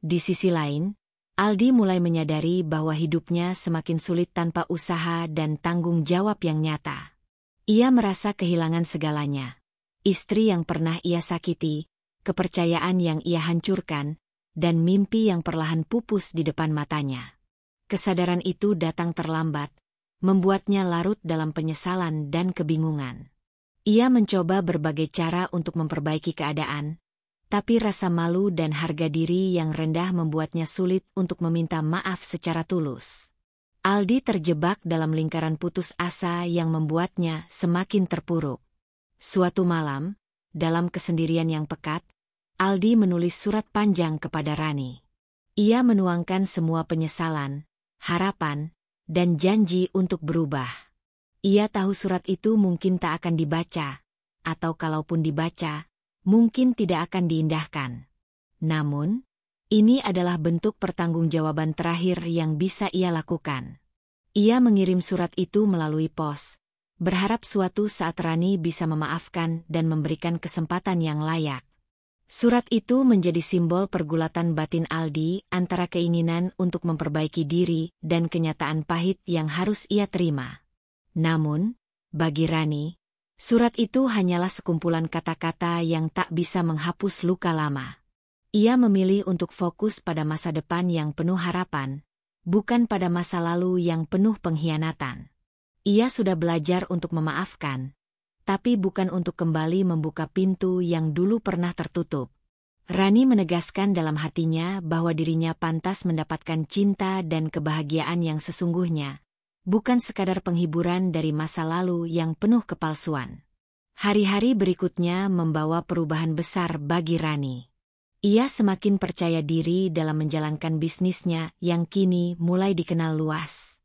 Di sisi lain, Aldi mulai menyadari bahwa hidupnya semakin sulit tanpa usaha dan tanggung jawab yang nyata. Ia merasa kehilangan segalanya. Istri yang pernah ia sakiti, kepercayaan yang ia hancurkan, dan mimpi yang perlahan pupus di depan matanya. Kesadaran itu datang terlambat, membuatnya larut dalam penyesalan dan kebingungan. Ia mencoba berbagai cara untuk memperbaiki keadaan, tapi rasa malu dan harga diri yang rendah membuatnya sulit untuk meminta maaf secara tulus. Aldi terjebak dalam lingkaran putus asa yang membuatnya semakin terpuruk. Suatu malam, dalam kesendirian yang pekat, Aldi menulis surat panjang kepada Rani. Ia menuangkan semua penyesalan, harapan, dan janji untuk berubah. Ia tahu surat itu mungkin tak akan dibaca, atau kalaupun dibaca, mungkin tidak akan diindahkan. Namun, ini adalah bentuk pertanggungjawaban terakhir yang bisa ia lakukan. Ia mengirim surat itu melalui pos, berharap suatu saat Rani bisa memaafkan dan memberikan kesempatan yang layak. Surat itu menjadi simbol pergulatan batin Aldi antara keinginan untuk memperbaiki diri dan kenyataan pahit yang harus ia terima. Namun, bagi Rani, surat itu hanyalah sekumpulan kata-kata yang tak bisa menghapus luka lama. Ia memilih untuk fokus pada masa depan yang penuh harapan, bukan pada masa lalu yang penuh pengkhianatan. Ia sudah belajar untuk memaafkan, tapi bukan untuk kembali membuka pintu yang dulu pernah tertutup. Rani menegaskan dalam hatinya bahwa dirinya pantas mendapatkan cinta dan kebahagiaan yang sesungguhnya, bukan sekadar penghiburan dari masa lalu yang penuh kepalsuan. Hari-hari berikutnya membawa perubahan besar bagi Rani. Ia semakin percaya diri dalam menjalankan bisnisnya yang kini mulai dikenal luas.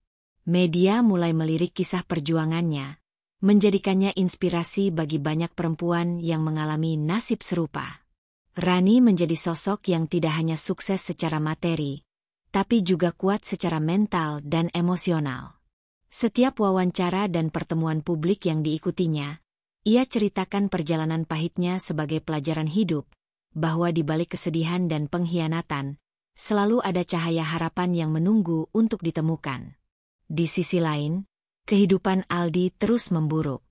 Media mulai melirik kisah perjuangannya, menjadikannya inspirasi bagi banyak perempuan yang mengalami nasib serupa. Rani menjadi sosok yang tidak hanya sukses secara materi, tapi juga kuat secara mental dan emosional. Setiap wawancara dan pertemuan publik yang diikutinya, ia ceritakan perjalanan pahitnya sebagai pelajaran hidup, bahwa di balik kesedihan dan pengkhianatan, selalu ada cahaya harapan yang menunggu untuk ditemukan. Di sisi lain, kehidupan Aldi terus memburuk.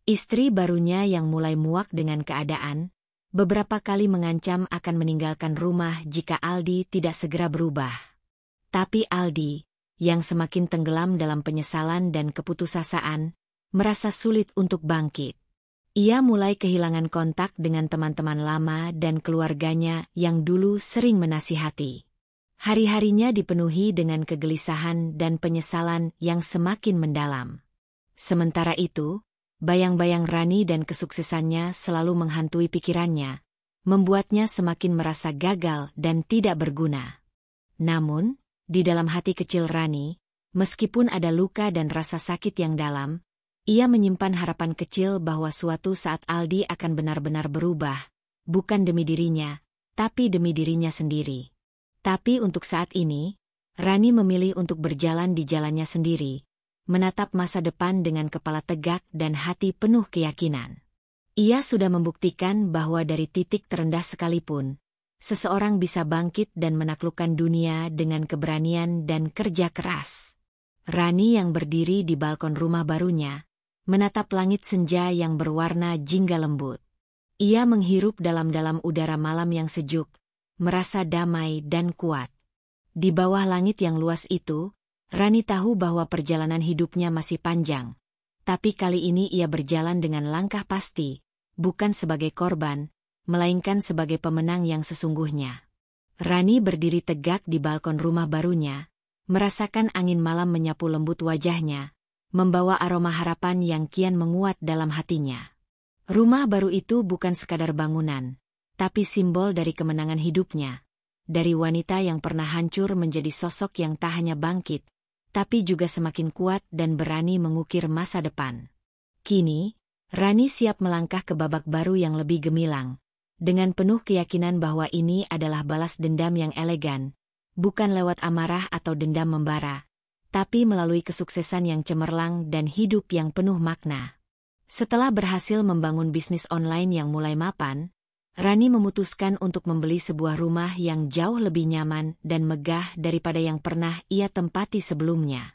Istri barunya yang mulai muak dengan keadaan, beberapa kali mengancam akan meninggalkan rumah jika Aldi tidak segera berubah. Tapi Aldi, yang semakin tenggelam dalam penyesalan dan keputusasaan, merasa sulit untuk bangkit. Ia mulai kehilangan kontak dengan teman-teman lama dan keluarganya yang dulu sering menasihati. Hari-harinya dipenuhi dengan kegelisahan dan penyesalan yang semakin mendalam. Sementara itu, bayang-bayang Rani dan kesuksesannya selalu menghantui pikirannya, membuatnya semakin merasa gagal dan tidak berguna. Namun, di dalam hati kecil Rani, meskipun ada luka dan rasa sakit yang dalam, ia menyimpan harapan kecil bahwa suatu saat Aldi akan benar-benar berubah, bukan demi dirinya, tapi demi dirinya sendiri. Tapi untuk saat ini, Rani memilih untuk berjalan di jalannya sendiri, menatap masa depan dengan kepala tegak dan hati penuh keyakinan. Ia sudah membuktikan bahwa dari titik terendah sekalipun, seseorang bisa bangkit dan menaklukkan dunia dengan keberanian dan kerja keras. Rani yang berdiri di balkon rumah barunya, menatap langit senja yang berwarna jingga lembut. Ia menghirup dalam-dalam udara malam yang sejuk, merasa damai dan kuat. Di bawah langit yang luas itu, Rani tahu bahwa perjalanan hidupnya masih panjang. Tapi kali ini ia berjalan dengan langkah pasti, bukan sebagai korban, melainkan sebagai pemenang yang sesungguhnya. Rani berdiri tegak di balkon rumah barunya, merasakan angin malam menyapu lembut wajahnya, membawa aroma harapan yang kian menguat dalam hatinya. Rumah baru itu bukan sekadar bangunan, tapi simbol dari kemenangan hidupnya, dari wanita yang pernah hancur menjadi sosok yang tak hanya bangkit, tapi juga semakin kuat dan berani mengukir masa depan. Kini, Rani siap melangkah ke babak baru yang lebih gemilang, dengan penuh keyakinan bahwa ini adalah balas dendam yang elegan, bukan lewat amarah atau dendam membara, tapi melalui kesuksesan yang cemerlang dan hidup yang penuh makna. Setelah berhasil membangun bisnis online yang mulai mapan, Rani memutuskan untuk membeli sebuah rumah yang jauh lebih nyaman dan megah daripada yang pernah ia tempati sebelumnya.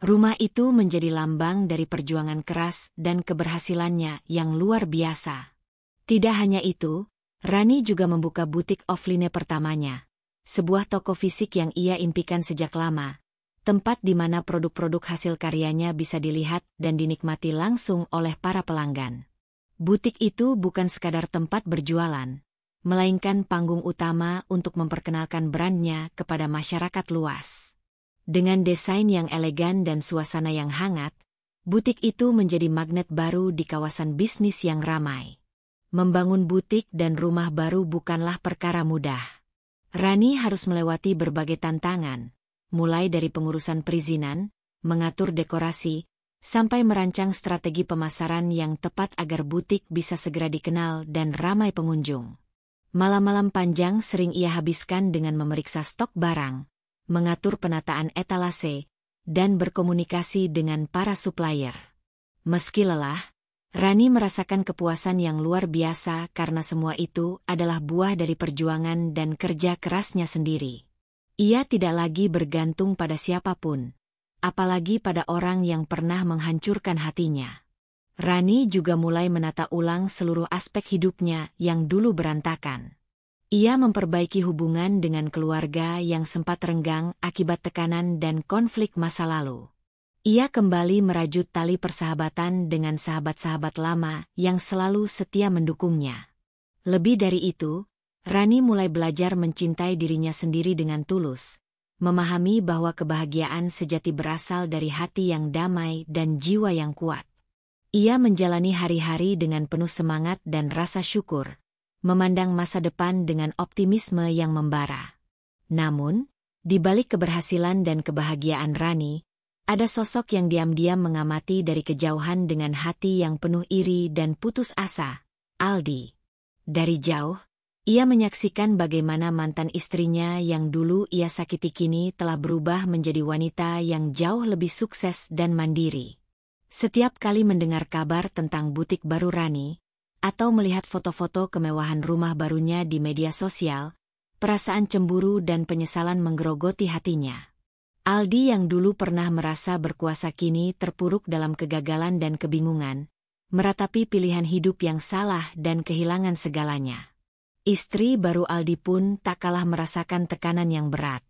Rumah itu menjadi lambang dari perjuangan keras dan keberhasilannya yang luar biasa. Tidak hanya itu, Rani juga membuka butik offline pertamanya, sebuah toko fisik yang ia impikan sejak lama, tempat di mana produk-produk hasil karyanya bisa dilihat dan dinikmati langsung oleh para pelanggan. Butik itu bukan sekadar tempat berjualan, melainkan panggung utama untuk memperkenalkan brandnya kepada masyarakat luas. Dengan desain yang elegan dan suasana yang hangat, butik itu menjadi magnet baru di kawasan bisnis yang ramai. Membangun butik dan rumah baru bukanlah perkara mudah. Rani harus melewati berbagai tantangan, mulai dari pengurusan perizinan, mengatur dekorasi, sampai merancang strategi pemasaran yang tepat agar butik bisa segera dikenal dan ramai pengunjung. Malam-malam panjang sering ia habiskan dengan memeriksa stok barang, mengatur penataan etalase, dan berkomunikasi dengan para supplier. Meski lelah, Rani merasakan kepuasan yang luar biasa karena semua itu adalah buah dari perjuangan dan kerja kerasnya sendiri. Ia tidak lagi bergantung pada siapapun, apalagi pada orang yang pernah menghancurkan hatinya. Rani juga mulai menata ulang seluruh aspek hidupnya yang dulu berantakan. Ia memperbaiki hubungan dengan keluarga yang sempat renggang akibat tekanan dan konflik masa lalu. Ia kembali merajut tali persahabatan dengan sahabat-sahabat lama yang selalu setia mendukungnya. Lebih dari itu, Rani mulai belajar mencintai dirinya sendiri dengan tulus, memahami bahwa kebahagiaan sejati berasal dari hati yang damai dan jiwa yang kuat. Ia menjalani hari-hari dengan penuh semangat dan rasa syukur, memandang masa depan dengan optimisme yang membara. Namun, di balik keberhasilan dan kebahagiaan Rani, Ada sosok yang diam-diam mengamati dari kejauhan dengan hati yang penuh iri dan putus asa, Aldi. Dari jauh, ia menyaksikan bagaimana mantan istrinya yang dulu ia sakiti kini telah berubah menjadi wanita yang jauh lebih sukses dan mandiri. Setiap kali mendengar kabar tentang butik baru Rani, atau melihat foto-foto kemewahan rumah barunya di media sosial, perasaan cemburu dan penyesalan menggerogoti hatinya. Aldi yang dulu pernah merasa berkuasa kini terpuruk dalam kegagalan dan kebingungan, meratapi pilihan hidup yang salah dan kehilangan segalanya. Istri baru Aldi pun tak kalah merasakan tekanan yang berat.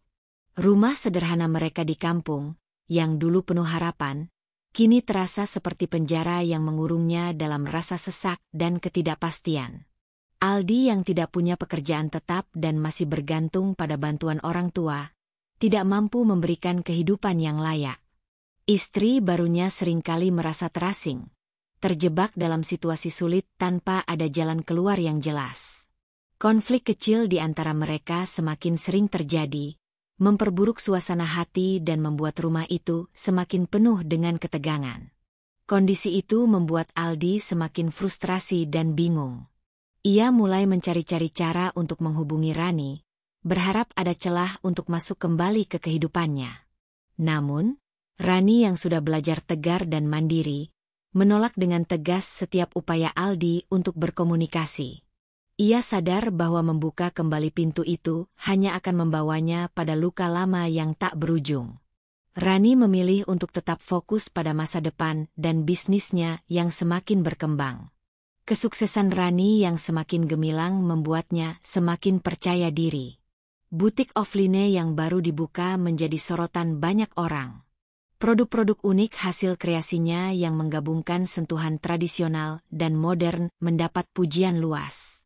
Rumah sederhana mereka di kampung, yang dulu penuh harapan, kini terasa seperti penjara yang mengurungnya dalam rasa sesak dan ketidakpastian. Aldi yang tidak punya pekerjaan tetap dan masih bergantung pada bantuan orang tua, tidak mampu memberikan kehidupan yang layak. Istri barunya seringkali merasa terasing, terjebak dalam situasi sulit tanpa ada jalan keluar yang jelas. Konflik kecil di antara mereka semakin sering terjadi, memperburuk suasana hati dan membuat rumah itu semakin penuh dengan ketegangan. Kondisi itu membuat Aldi semakin frustrasi dan bingung. Ia mulai mencari-cari cara untuk menghubungi Rani, berharap ada celah untuk masuk kembali ke kehidupannya. Namun, Rani yang sudah belajar tegar dan mandiri, menolak dengan tegas setiap upaya Aldi untuk berkomunikasi. Ia sadar bahwa membuka kembali pintu itu hanya akan membawanya pada luka lama yang tak berujung. Rani memilih untuk tetap fokus pada masa depan dan bisnisnya yang semakin berkembang. Kesuksesan Rani yang semakin gemilang membuatnya semakin percaya diri. Butik offline yang baru dibuka menjadi sorotan banyak orang. Produk-produk unik hasil kreasinya yang menggabungkan sentuhan tradisional dan modern mendapat pujian luas.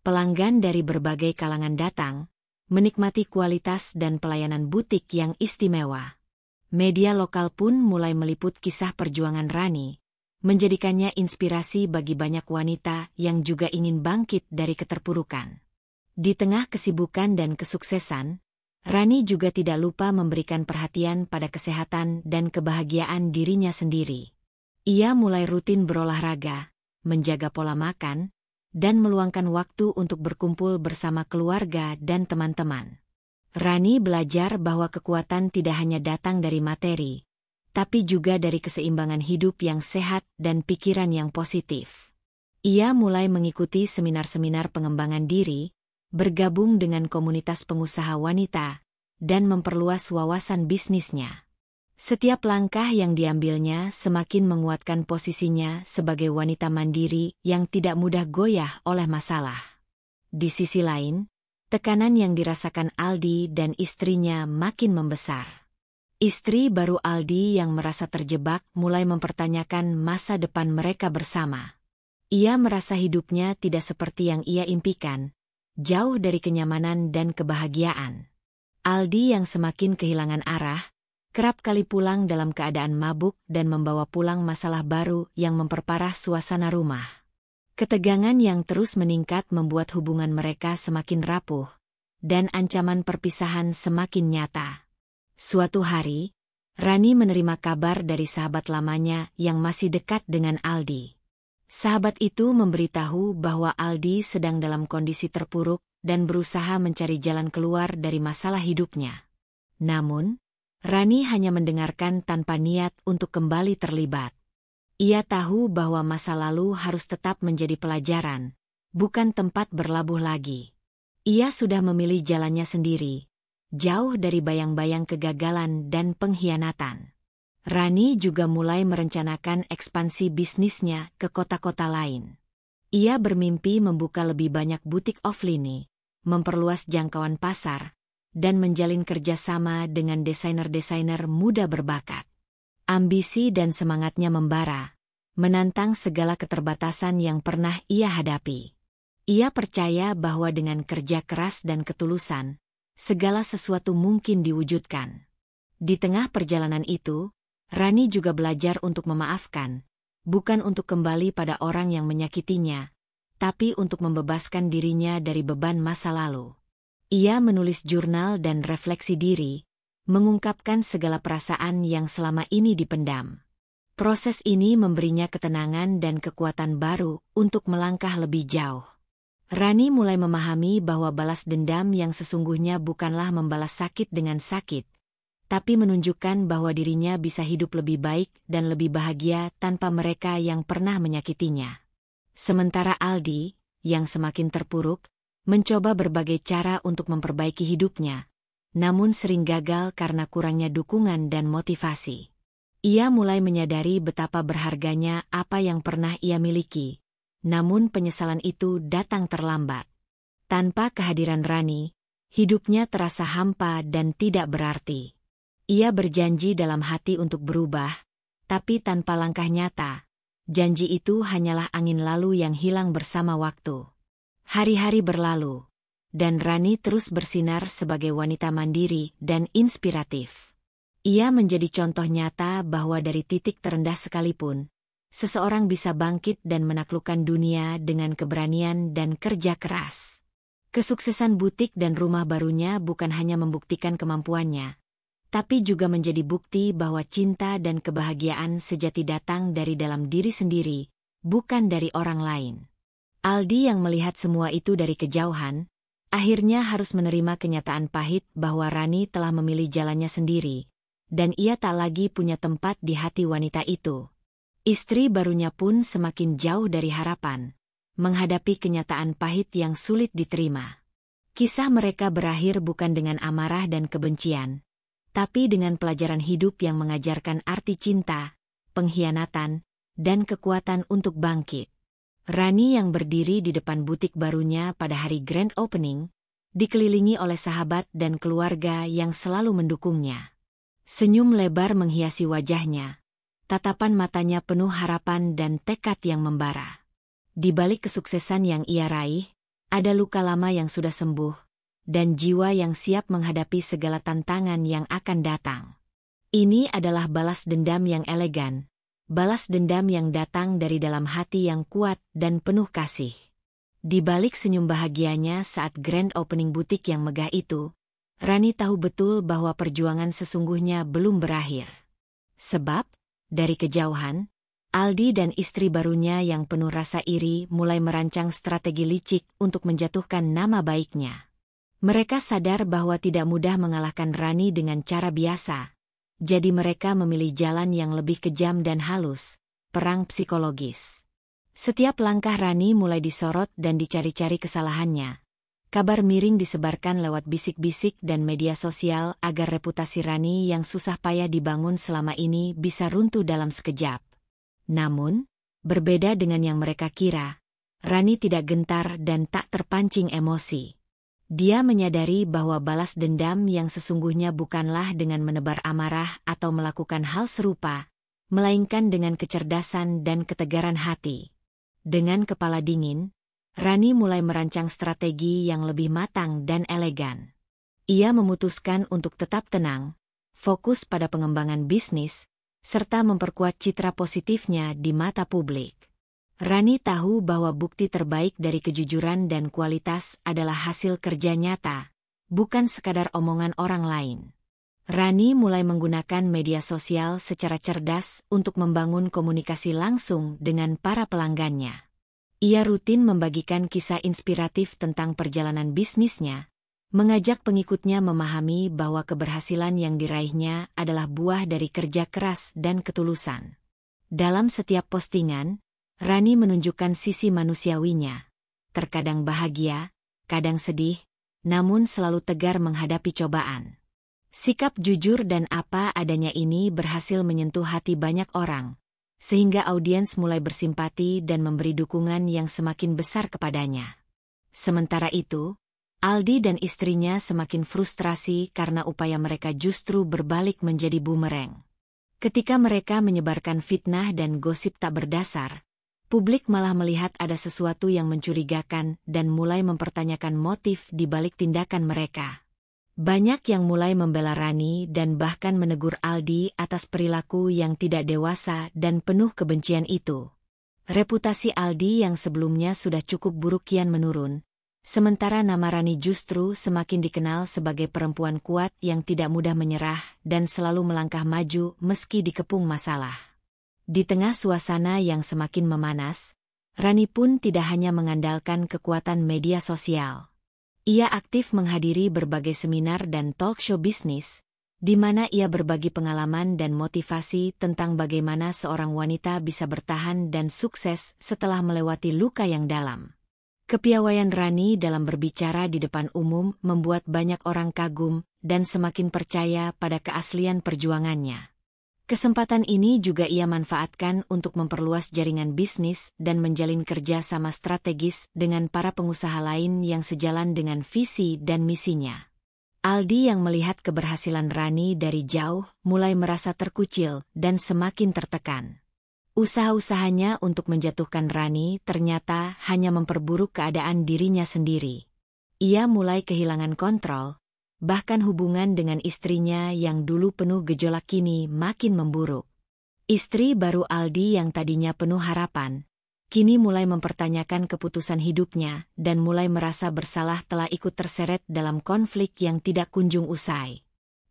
Pelanggan dari berbagai kalangan datang, menikmati kualitas dan pelayanan butik yang istimewa. Media lokal pun mulai meliput kisah perjuangan Rani, menjadikannya inspirasi bagi banyak wanita yang juga ingin bangkit dari keterpurukan. Di tengah kesibukan dan kesuksesan, Rani juga tidak lupa memberikan perhatian pada kesehatan dan kebahagiaan dirinya sendiri. Ia mulai rutin berolahraga, menjaga pola makan, dan meluangkan waktu untuk berkumpul bersama keluarga dan teman-teman. Rani belajar bahwa kekuatan tidak hanya datang dari materi, tapi juga dari keseimbangan hidup yang sehat dan pikiran yang positif. Ia mulai mengikuti seminar-seminar pengembangan diri, bergabung dengan komunitas pengusaha wanita, dan memperluas wawasan bisnisnya. Setiap langkah yang diambilnya semakin menguatkan posisinya sebagai wanita mandiri yang tidak mudah goyah oleh masalah. Di sisi lain, tekanan yang dirasakan Aldi dan istrinya makin membesar. Istri baru Aldi yang merasa terjebak mulai mempertanyakan masa depan mereka bersama. Ia merasa hidupnya tidak seperti yang ia impikan, jauh dari kenyamanan dan kebahagiaan. Aldi yang semakin kehilangan arah, kerap kali pulang dalam keadaan mabuk dan membawa pulang masalah baru yang memperparah suasana rumah. Ketegangan yang terus meningkat membuat hubungan mereka semakin rapuh, dan ancaman perpisahan semakin nyata. Suatu hari, Rani menerima kabar dari sahabat lamanya yang masih dekat dengan Aldi. Sahabat itu memberitahu bahwa Aldi sedang dalam kondisi terpuruk dan berusaha mencari jalan keluar dari masalah hidupnya. Namun, Rani hanya mendengarkan tanpa niat untuk kembali terlibat. Ia tahu bahwa masa lalu harus tetap menjadi pelajaran, bukan tempat berlabuh lagi. Ia sudah memilih jalannya sendiri, jauh dari bayang-bayang kegagalan dan pengkhianatan. Rani juga mulai merencanakan ekspansi bisnisnya ke kota-kota lain. Ia bermimpi membuka lebih banyak butik offline, memperluas jangkauan pasar, dan menjalin kerjasama dengan desainer-desainer muda berbakat. Ambisi dan semangatnya membara, menantang segala keterbatasan yang pernah ia hadapi. Ia percaya bahwa dengan kerja keras dan ketulusan, segala sesuatu mungkin diwujudkan. Di tengah perjalanan itu, Rani juga belajar untuk memaafkan, bukan untuk kembali pada orang yang menyakitinya, tapi untuk membebaskan dirinya dari beban masa lalu. Ia menulis jurnal dan refleksi diri, mengungkapkan segala perasaan yang selama ini dipendam. Proses ini memberinya ketenangan dan kekuatan baru untuk melangkah lebih jauh. Rani mulai memahami bahwa balas dendam yang sesungguhnya bukanlah membalas sakit dengan sakit, tapi menunjukkan bahwa dirinya bisa hidup lebih baik dan lebih bahagia tanpa mereka yang pernah menyakitinya. Sementara Aldi, yang semakin terpuruk, mencoba berbagai cara untuk memperbaiki hidupnya, namun sering gagal karena kurangnya dukungan dan motivasi. Ia mulai menyadari betapa berharganya apa yang pernah ia miliki, namun penyesalan itu datang terlambat. Tanpa kehadiran Rani, hidupnya terasa hampa dan tidak berarti. Ia berjanji dalam hati untuk berubah, tapi tanpa langkah nyata. Janji itu hanyalah angin lalu yang hilang bersama waktu. Hari-hari berlalu, dan Rani terus bersinar sebagai wanita mandiri dan inspiratif. Ia menjadi contoh nyata bahwa dari titik terendah sekalipun, seseorang bisa bangkit dan menaklukkan dunia dengan keberanian dan kerja keras. Kesuksesan butik dan rumah barunya bukan hanya membuktikan kemampuannya, tapi juga menjadi bukti bahwa cinta dan kebahagiaan sejati datang dari dalam diri sendiri, bukan dari orang lain. Aldi yang melihat semua itu dari kejauhan, akhirnya harus menerima kenyataan pahit bahwa Rani telah memilih jalannya sendiri, dan ia tak lagi punya tempat di hati wanita itu. Istri barunya pun semakin jauh dari harapan, menghadapi kenyataan pahit yang sulit diterima. Kisah mereka berakhir bukan dengan amarah dan kebencian, tapi dengan pelajaran hidup yang mengajarkan arti cinta, pengkhianatan, dan kekuatan untuk bangkit. Rani yang berdiri di depan butik barunya pada hari grand opening, dikelilingi oleh sahabat dan keluarga yang selalu mendukungnya. Senyum lebar menghiasi wajahnya, tatapan matanya penuh harapan dan tekad yang membara. Di balik kesuksesan yang ia raih, ada luka lama yang sudah sembuh, dan jiwa yang siap menghadapi segala tantangan yang akan datang. Ini adalah balas dendam yang elegan, balas dendam yang datang dari dalam hati yang kuat dan penuh kasih. Di balik senyum bahagianya saat grand opening butik yang megah itu, Rani tahu betul bahwa perjuangan sesungguhnya belum berakhir. Sebab, dari kejauhan, Aldi dan istri barunya yang penuh rasa iri mulai merancang strategi licik untuk menjatuhkan nama baiknya. Mereka sadar bahwa tidak mudah mengalahkan Rani dengan cara biasa, jadi mereka memilih jalan yang lebih kejam dan halus, perang psikologis. Setiap langkah Rani mulai disorot dan dicari-cari kesalahannya. Kabar miring disebarkan lewat bisik-bisik dan media sosial agar reputasi Rani yang susah payah dibangun selama ini bisa runtuh dalam sekejap. Namun, berbeda dengan yang mereka kira, Rani tidak gentar dan tak terpancing emosi. Dia menyadari bahwa balas dendam yang sesungguhnya bukanlah dengan menebar amarah atau melakukan hal serupa, melainkan dengan kecerdasan dan ketegaran hati. Dengan kepala dingin, Rani mulai merancang strategi yang lebih matang dan elegan. Ia memutuskan untuk tetap tenang, fokus pada pengembangan bisnis, serta memperkuat citra positifnya di mata publik. Rani tahu bahwa bukti terbaik dari kejujuran dan kualitas adalah hasil kerja nyata, bukan sekadar omongan orang lain. Rani mulai menggunakan media sosial secara cerdas untuk membangun komunikasi langsung dengan para pelanggannya. Ia rutin membagikan kisah inspiratif tentang perjalanan bisnisnya, mengajak pengikutnya memahami bahwa keberhasilan yang diraihnya adalah buah dari kerja keras dan ketulusan. Dalam setiap postingan, Rani menunjukkan sisi manusiawinya, terkadang bahagia, kadang sedih, namun selalu tegar menghadapi cobaan. Sikap jujur dan apa adanya ini berhasil menyentuh hati banyak orang, sehingga audiens mulai bersimpati dan memberi dukungan yang semakin besar kepadanya. Sementara itu, Aldi dan istrinya semakin frustrasi karena upaya mereka justru berbalik menjadi bumerang. Ketika mereka menyebarkan fitnah dan gosip tak berdasar, publik malah melihat ada sesuatu yang mencurigakan dan mulai mempertanyakan motif di balik tindakan mereka. Banyak yang mulai membela Rani dan bahkan menegur Aldi atas perilaku yang tidak dewasa dan penuh kebencian itu. Reputasi Aldi yang sebelumnya sudah cukup buruk kian menurun, Sementara nama Rani justru semakin dikenal sebagai perempuan kuat yang tidak mudah menyerah dan selalu melangkah maju meski dikepung masalah. Di tengah suasana yang semakin memanas, Rani pun tidak hanya mengandalkan kekuatan media sosial. Ia aktif menghadiri berbagai seminar dan talk show bisnis, di mana ia berbagi pengalaman dan motivasi tentang bagaimana seorang wanita bisa bertahan dan sukses setelah melewati luka yang dalam. Kepiawaian Rani dalam berbicara di depan umum membuat banyak orang kagum dan semakin percaya pada keaslian perjuangannya. Kesempatan ini juga ia manfaatkan untuk memperluas jaringan bisnis dan menjalin kerja sama strategis dengan para pengusaha lain yang sejalan dengan visi dan misinya. Aldi yang melihat keberhasilan Rani dari jauh mulai merasa terkucil dan semakin tertekan. Usaha-usahanya untuk menjatuhkan Rani ternyata hanya memperburuk keadaan dirinya sendiri. Ia mulai kehilangan kontrol, bahkan hubungan dengan istrinya yang dulu penuh gejolak kini makin memburuk. Istri baru Aldi yang tadinya penuh harapan, kini mulai mempertanyakan keputusan hidupnya dan mulai merasa bersalah telah ikut terseret dalam konflik yang tidak kunjung usai.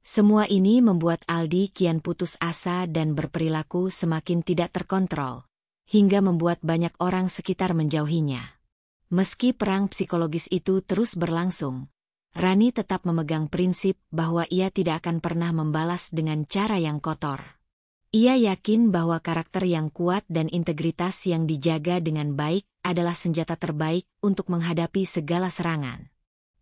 Semua ini membuat Aldi kian putus asa dan berperilaku semakin tidak terkontrol, hingga membuat banyak orang sekitar menjauhinya. Meski perang psikologis itu terus berlangsung, Rani tetap memegang prinsip bahwa ia tidak akan pernah membalas dengan cara yang kotor. Ia yakin bahwa karakter yang kuat dan integritas yang dijaga dengan baik adalah senjata terbaik untuk menghadapi segala serangan.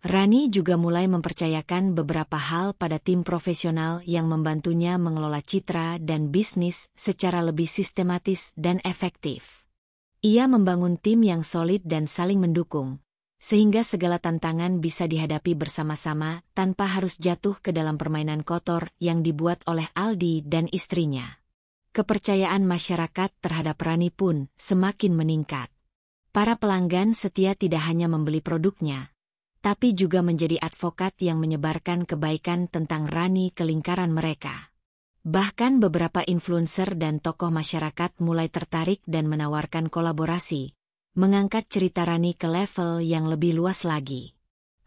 Rani juga mulai mempercayakan beberapa hal pada tim profesional yang membantunya mengelola citra dan bisnis secara lebih sistematis dan efektif. Ia membangun tim yang solid dan saling mendukung, sehingga segala tantangan bisa dihadapi bersama-sama tanpa harus jatuh ke dalam permainan kotor yang dibuat oleh Aldi dan istrinya. Kepercayaan masyarakat terhadap Rani pun semakin meningkat. Para pelanggan setia tidak hanya membeli produknya, tapi juga menjadi advokat yang menyebarkan kebaikan tentang Rani ke lingkaran mereka. Bahkan beberapa influencer dan tokoh masyarakat mulai tertarik dan menawarkan kolaborasi, mengangkat cerita Rani ke level yang lebih luas lagi.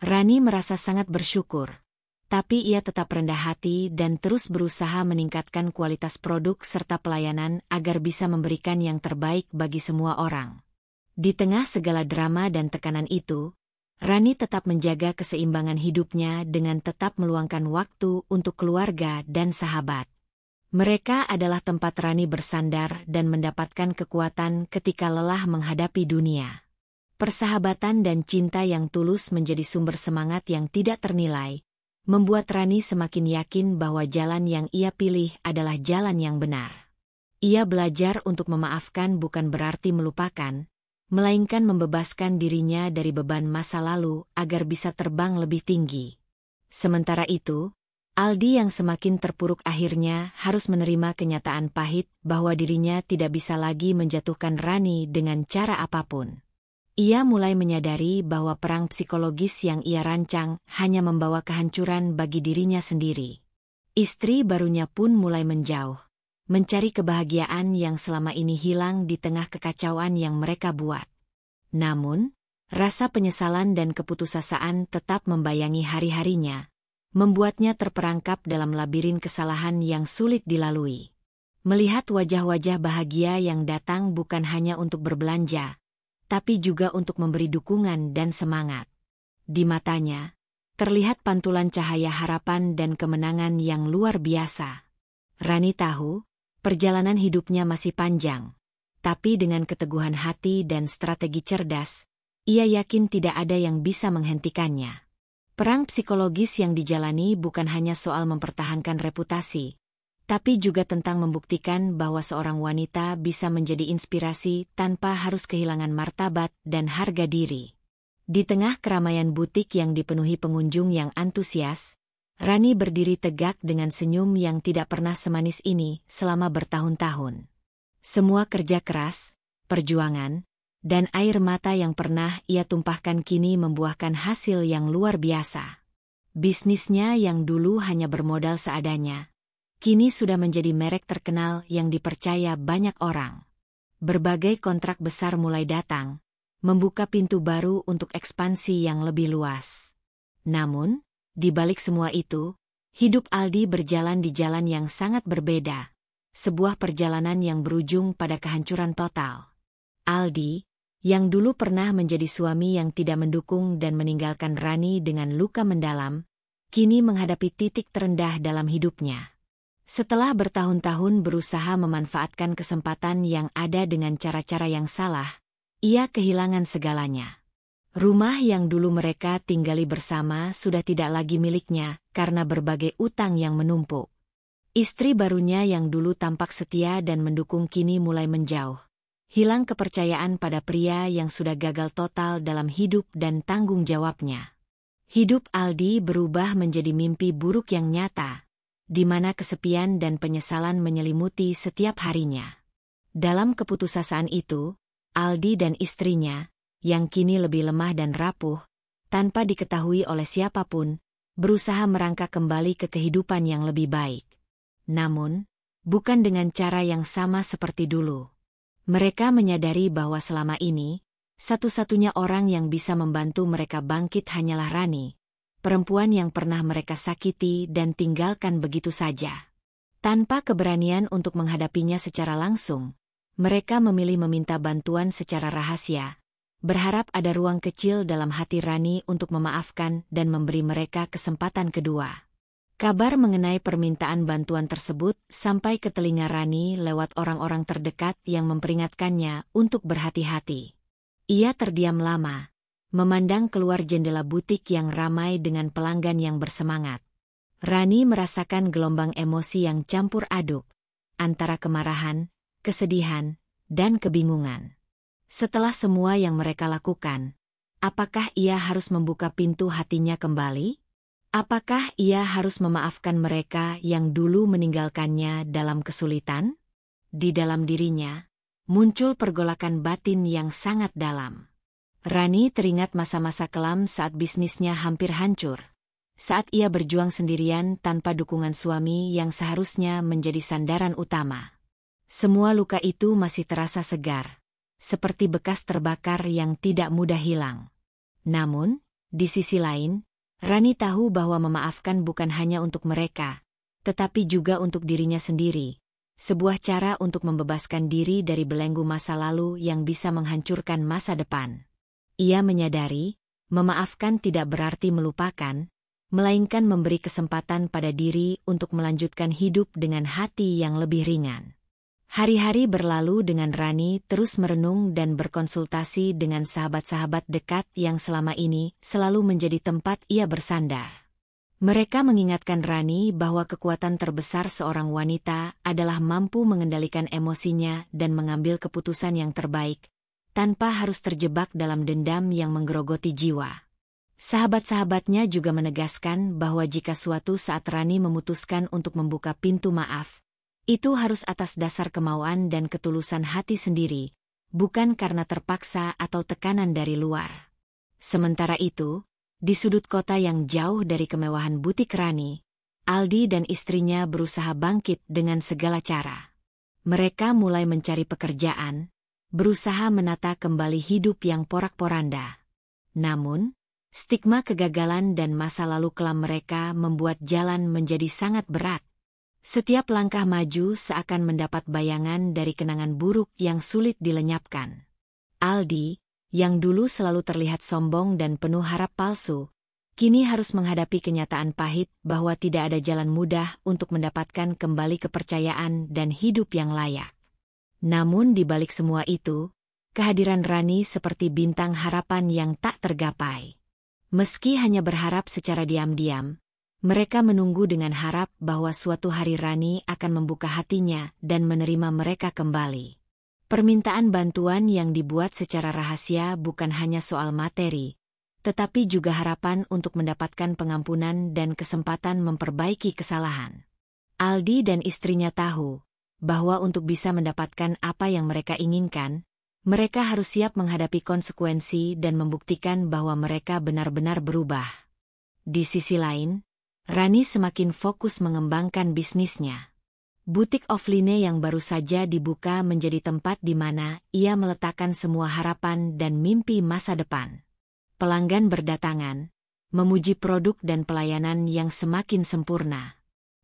Rani merasa sangat bersyukur, tapi ia tetap rendah hati dan terus berusaha meningkatkan kualitas produk serta pelayanan agar bisa memberikan yang terbaik bagi semua orang. Di tengah segala drama dan tekanan itu, Rani tetap menjaga keseimbangan hidupnya dengan tetap meluangkan waktu untuk keluarga dan sahabat. Mereka adalah tempat Rani bersandar dan mendapatkan kekuatan ketika lelah menghadapi dunia. Persahabatan dan cinta yang tulus menjadi sumber semangat yang tidak ternilai, membuat Rani semakin yakin bahwa jalan yang ia pilih adalah jalan yang benar. Ia belajar untuk memaafkan bukan berarti melupakan, melainkan membebaskan dirinya dari beban masa lalu agar bisa terbang lebih tinggi. Sementara itu, Aldi yang semakin terpuruk akhirnya harus menerima kenyataan pahit bahwa dirinya tidak bisa lagi menjatuhkan Rani dengan cara apapun. Ia mulai menyadari bahwa perang psikologis yang ia rancang hanya membawa kehancuran bagi dirinya sendiri. Istri barunya pun mulai menjauh, mencari kebahagiaan yang selama ini hilang di tengah kekacauan yang mereka buat. Namun, rasa penyesalan dan keputusasaan tetap membayangi hari-harinya, membuatnya terperangkap dalam labirin kesalahan yang sulit dilalui. Melihat wajah-wajah bahagia yang datang bukan hanya untuk berbelanja, tapi juga untuk memberi dukungan dan semangat. Di matanya, terlihat pantulan cahaya harapan dan kemenangan yang luar biasa. Rani tahu, perjalanan hidupnya masih panjang, tapi dengan keteguhan hati dan strategi cerdas, ia yakin tidak ada yang bisa menghentikannya. Perang psikologis yang dijalani bukan hanya soal mempertahankan reputasi, tapi juga tentang membuktikan bahwa seorang wanita bisa menjadi inspirasi tanpa harus kehilangan martabat dan harga diri. Di tengah keramaian butik yang dipenuhi pengunjung yang antusias, Rani berdiri tegak dengan senyum yang tidak pernah semanis ini selama bertahun-tahun. Semua kerja keras, perjuangan, dan air mata yang pernah ia tumpahkan kini membuahkan hasil yang luar biasa. Bisnisnya yang dulu hanya bermodal seadanya, kini sudah menjadi merek terkenal yang dipercaya banyak orang. Berbagai kontrak besar mulai datang, membuka pintu baru untuk ekspansi yang lebih luas. Namun, di balik semua itu, hidup Aldi berjalan di jalan yang sangat berbeda. Sebuah perjalanan yang berujung pada kehancuran total. Aldi, yang dulu pernah menjadi suami yang tidak mendukung dan meninggalkan Rani dengan luka mendalam, kini menghadapi titik terendah dalam hidupnya. Setelah bertahun-tahun berusaha memanfaatkan kesempatan yang ada dengan cara-cara yang salah, ia kehilangan segalanya. Rumah yang dulu mereka tinggali bersama sudah tidak lagi miliknya karena berbagai utang yang menumpuk. Istri barunya yang dulu tampak setia dan mendukung kini mulai menjauh. Hilang kepercayaan pada pria yang sudah gagal total dalam hidup dan tanggung jawabnya. Hidup Aldi berubah menjadi mimpi buruk yang nyata, di mana kesepian dan penyesalan menyelimuti setiap harinya. Dalam keputusasaan itu, Aldi dan istrinya, yang kini lebih lemah dan rapuh, tanpa diketahui oleh siapapun, berusaha merangkak kembali ke kehidupan yang lebih baik. Namun, bukan dengan cara yang sama seperti dulu. Mereka menyadari bahwa selama ini, satu-satunya orang yang bisa membantu mereka bangkit hanyalah Rani, perempuan yang pernah mereka sakiti dan tinggalkan begitu saja. Tanpa keberanian untuk menghadapinya secara langsung, mereka memilih meminta bantuan secara rahasia, berharap ada ruang kecil dalam hati Rani untuk memaafkan dan memberi mereka kesempatan kedua. Kabar mengenai permintaan bantuan tersebut sampai ke telinga Rani lewat orang-orang terdekat yang memperingatkannya untuk berhati-hati. Ia terdiam lama, memandang keluar jendela butik yang ramai dengan pelanggan yang bersemangat. Rani merasakan gelombang emosi yang campur aduk, antara kemarahan, kesedihan, dan kebingungan. Setelah semua yang mereka lakukan, apakah ia harus membuka pintu hatinya kembali? Apakah ia harus memaafkan mereka yang dulu meninggalkannya dalam kesulitan? Di dalam dirinya, muncul pergolakan batin yang sangat dalam. Rani teringat masa-masa kelam saat bisnisnya hampir hancur. Saat ia berjuang sendirian tanpa dukungan suami yang seharusnya menjadi sandaran utama. Semua luka itu masih terasa segar, seperti bekas terbakar yang tidak mudah hilang. Namun, di sisi lain, Rani tahu bahwa memaafkan bukan hanya untuk mereka, tetapi juga untuk dirinya sendiri. Sebuah cara untuk membebaskan diri dari belenggu masa lalu yang bisa menghancurkan masa depan. Ia menyadari, memaafkan tidak berarti melupakan, melainkan memberi kesempatan pada diri untuk melanjutkan hidup dengan hati yang lebih ringan. Hari-hari berlalu dengan Rani terus merenung dan berkonsultasi dengan sahabat-sahabat dekat yang selama ini selalu menjadi tempat ia bersandar. Mereka mengingatkan Rani bahwa kekuatan terbesar seorang wanita adalah mampu mengendalikan emosinya dan mengambil keputusan yang terbaik, tanpa harus terjebak dalam dendam yang menggerogoti jiwa. Sahabat-sahabatnya juga menegaskan bahwa jika suatu saat Rani memutuskan untuk membuka pintu maaf, itu harus atas dasar kemauan dan ketulusan hati sendiri, bukan karena terpaksa atau tekanan dari luar. Sementara itu, di sudut kota yang jauh dari kemewahan butik Rani, Aldi dan istrinya berusaha bangkit dengan segala cara. Mereka mulai mencari pekerjaan, berusaha menata kembali hidup yang porak-poranda. Namun, stigma kegagalan dan masa lalu kelam mereka membuat jalan menjadi sangat berat. Setiap langkah maju seakan mendapat bayangan dari kenangan buruk yang sulit dilenyapkan. Aldi, yang dulu selalu terlihat sombong dan penuh harap palsu, kini harus menghadapi kenyataan pahit bahwa tidak ada jalan mudah untuk mendapatkan kembali kepercayaan dan hidup yang layak. Namun di balik semua itu, kehadiran Rani seperti bintang harapan yang tak tergapai. Meski hanya berharap secara diam-diam, mereka menunggu dengan harap bahwa suatu hari Rani akan membuka hatinya dan menerima mereka kembali. Permintaan bantuan yang dibuat secara rahasia bukan hanya soal materi, tetapi juga harapan untuk mendapatkan pengampunan dan kesempatan memperbaiki kesalahan. Aldi dan istrinya tahu bahwa untuk bisa mendapatkan apa yang mereka inginkan, mereka harus siap menghadapi konsekuensi dan membuktikan bahwa mereka benar-benar berubah. Di sisi lain, Rani semakin fokus mengembangkan bisnisnya. Butik Offline yang baru saja dibuka menjadi tempat di mana ia meletakkan semua harapan dan mimpi masa depan. Pelanggan berdatangan, memuji produk dan pelayanan yang semakin sempurna.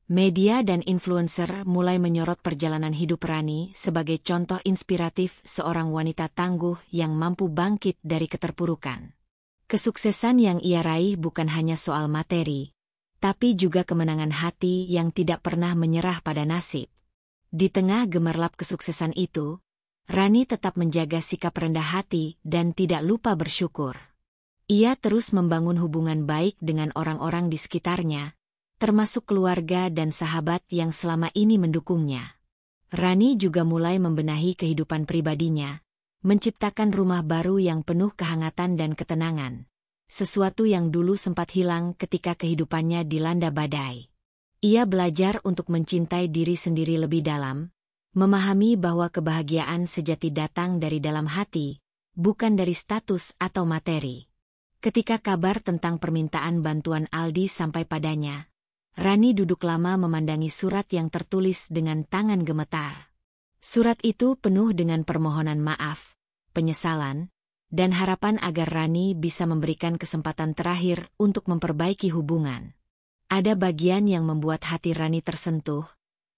Media dan influencer mulai menyorot perjalanan hidup Rani sebagai contoh inspiratif seorang wanita tangguh yang mampu bangkit dari keterpurukan. Kesuksesan yang ia raih bukan hanya soal materi, tapi juga kemenangan hati yang tidak pernah menyerah pada nasib. Di tengah gemerlap kesuksesan itu, Rani tetap menjaga sikap rendah hati dan tidak lupa bersyukur. Ia terus membangun hubungan baik dengan orang-orang di sekitarnya, termasuk keluarga dan sahabat yang selama ini mendukungnya. Rani juga mulai membenahi kehidupan pribadinya, menciptakan rumah baru yang penuh kehangatan dan ketenangan, sesuatu yang dulu sempat hilang ketika kehidupannya dilanda badai. Ia belajar untuk mencintai diri sendiri lebih dalam, memahami bahwa kebahagiaan sejati datang dari dalam hati, bukan dari status atau materi. Ketika kabar tentang permintaan bantuan Aldi sampai padanya, Rani duduk lama memandangi surat yang tertulis dengan tangan gemetar. Surat itu penuh dengan permohonan maaf, penyesalan, dan harapan agar Rani bisa memberikan kesempatan terakhir untuk memperbaiki hubungan. Ada bagian yang membuat hati Rani tersentuh,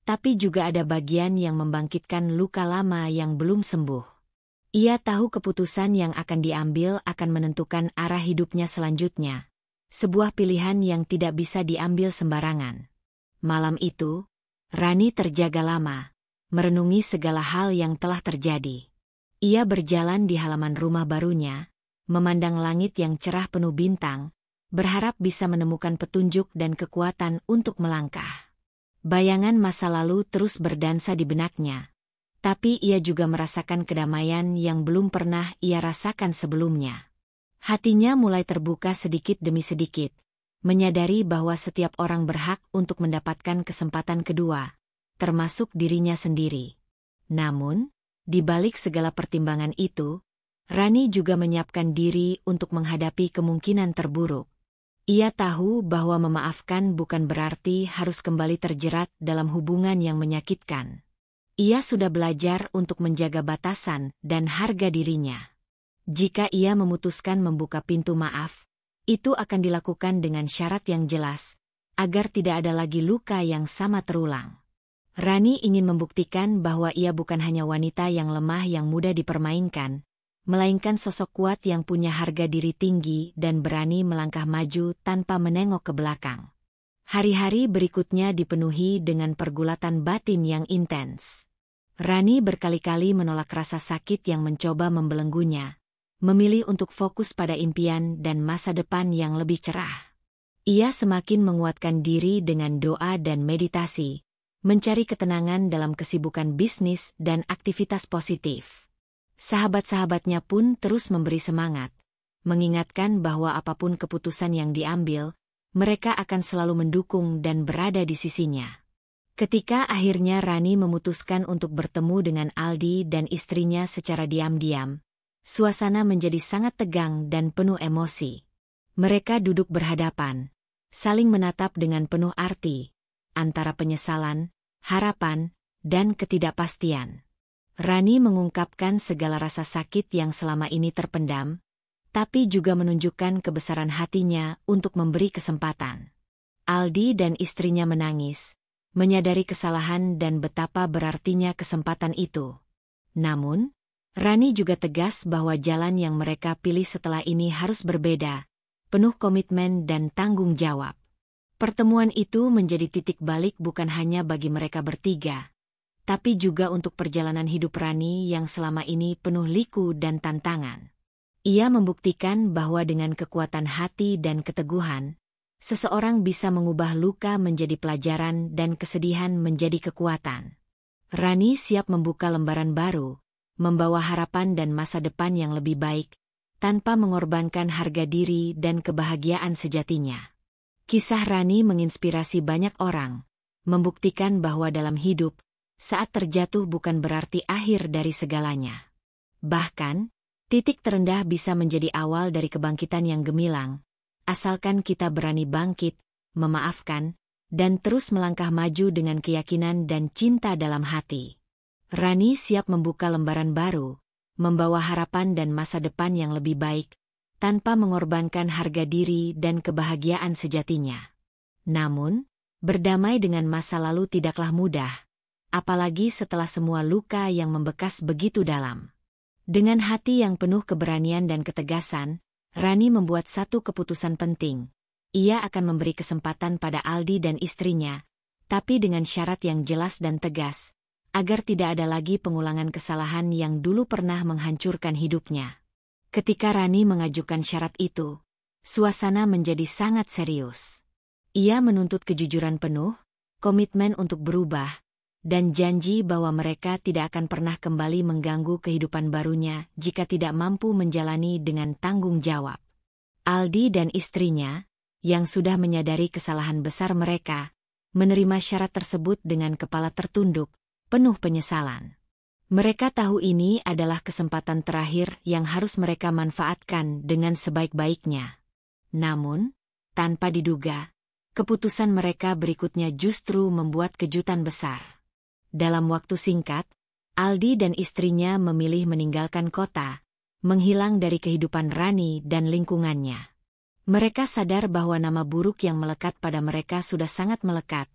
tapi juga ada bagian yang membangkitkan luka lama yang belum sembuh. Ia tahu keputusan yang akan diambil akan menentukan arah hidupnya selanjutnya. Sebuah pilihan yang tidak bisa diambil sembarangan. Malam itu, Rani terjaga lama, merenungi segala hal yang telah terjadi. Ia berjalan di halaman rumah barunya, memandang langit yang cerah penuh bintang, berharap bisa menemukan petunjuk dan kekuatan untuk melangkah. Bayangan masa lalu terus berdansa di benaknya, tapi ia juga merasakan kedamaian yang belum pernah ia rasakan sebelumnya. Hatinya mulai terbuka sedikit demi sedikit, menyadari bahwa setiap orang berhak untuk mendapatkan kesempatan kedua, termasuk dirinya sendiri. Namun, di balik segala pertimbangan itu, Rani juga menyiapkan diri untuk menghadapi kemungkinan terburuk. Ia tahu bahwa memaafkan bukan berarti harus kembali terjerat dalam hubungan yang menyakitkan. Ia sudah belajar untuk menjaga batasan dan harga dirinya. Jika ia memutuskan membuka pintu maaf, itu akan dilakukan dengan syarat yang jelas, agar tidak ada lagi luka yang sama terulang. Rani ingin membuktikan bahwa ia bukan hanya wanita yang lemah yang mudah dipermainkan, melainkan sosok kuat yang punya harga diri tinggi dan berani melangkah maju tanpa menengok ke belakang. Hari-hari berikutnya dipenuhi dengan pergulatan batin yang intens. Rani berkali-kali menolak rasa sakit yang mencoba membelenggunya, memilih untuk fokus pada impian dan masa depan yang lebih cerah. Ia semakin menguatkan diri dengan doa dan meditasi, mencari ketenangan dalam kesibukan bisnis dan aktivitas positif. Sahabat-sahabatnya pun terus memberi semangat, mengingatkan bahwa apapun keputusan yang diambil, mereka akan selalu mendukung dan berada di sisinya. Ketika akhirnya Rani memutuskan untuk bertemu dengan Aldi dan istrinya secara diam-diam, suasana menjadi sangat tegang dan penuh emosi. Mereka duduk berhadapan, saling menatap dengan penuh arti, antara penyesalan, harapan, dan ketidakpastian. Rani mengungkapkan segala rasa sakit yang selama ini terpendam, tapi juga menunjukkan kebesaran hatinya untuk memberi kesempatan. Aldi dan istrinya menangis, menyadari kesalahan dan betapa berartinya kesempatan itu. Namun, Rani juga tegas bahwa jalan yang mereka pilih setelah ini harus berbeda, penuh komitmen dan tanggung jawab. Pertemuan itu menjadi titik balik bukan hanya bagi mereka bertiga, tapi juga untuk perjalanan hidup Rani yang selama ini penuh liku dan tantangan. Ia membuktikan bahwa dengan kekuatan hati dan keteguhan, seseorang bisa mengubah luka menjadi pelajaran dan kesedihan menjadi kekuatan. Rani siap membuka lembaran baru, membawa harapan dan masa depan yang lebih baik, tanpa mengorbankan harga diri dan kebahagiaan sejatinya. Kisah Rani menginspirasi banyak orang, membuktikan bahwa dalam hidup, saat terjatuh bukan berarti akhir dari segalanya. Bahkan, titik terendah bisa menjadi awal dari kebangkitan yang gemilang, asalkan kita berani bangkit, memaafkan, dan terus melangkah maju dengan keyakinan dan cinta dalam hati. Rani siap membuka lembaran baru, membawa harapan dan masa depan yang lebih baik, tanpa mengorbankan harga diri dan kebahagiaan sejatinya. Namun, berdamai dengan masa lalu tidaklah mudah, apalagi setelah semua luka yang membekas begitu dalam. Dengan hati yang penuh keberanian dan ketegasan, Rani membuat satu keputusan penting. Ia akan memberi kesempatan pada Aldi dan istrinya, tapi dengan syarat yang jelas dan tegas, agar tidak ada lagi pengulangan kesalahan yang dulu pernah menghancurkan hidupnya. Ketika Rani mengajukan syarat itu, suasana menjadi sangat serius. Ia menuntut kejujuran penuh, komitmen untuk berubah, dan janji bahwa mereka tidak akan pernah kembali mengganggu kehidupan barunya jika tidak mampu menjalani dengan tanggung jawab. Aldi dan istrinya, yang sudah menyadari kesalahan besar mereka, menerima syarat tersebut dengan kepala tertunduk, penuh penyesalan. Mereka tahu ini adalah kesempatan terakhir yang harus mereka manfaatkan dengan sebaik-baiknya. Namun, tanpa diduga, keputusan mereka berikutnya justru membuat kejutan besar. Dalam waktu singkat, Aldi dan istrinya memilih meninggalkan kota, menghilang dari kehidupan Rani dan lingkungannya. Mereka sadar bahwa nama buruk yang melekat pada mereka sudah sangat melekat,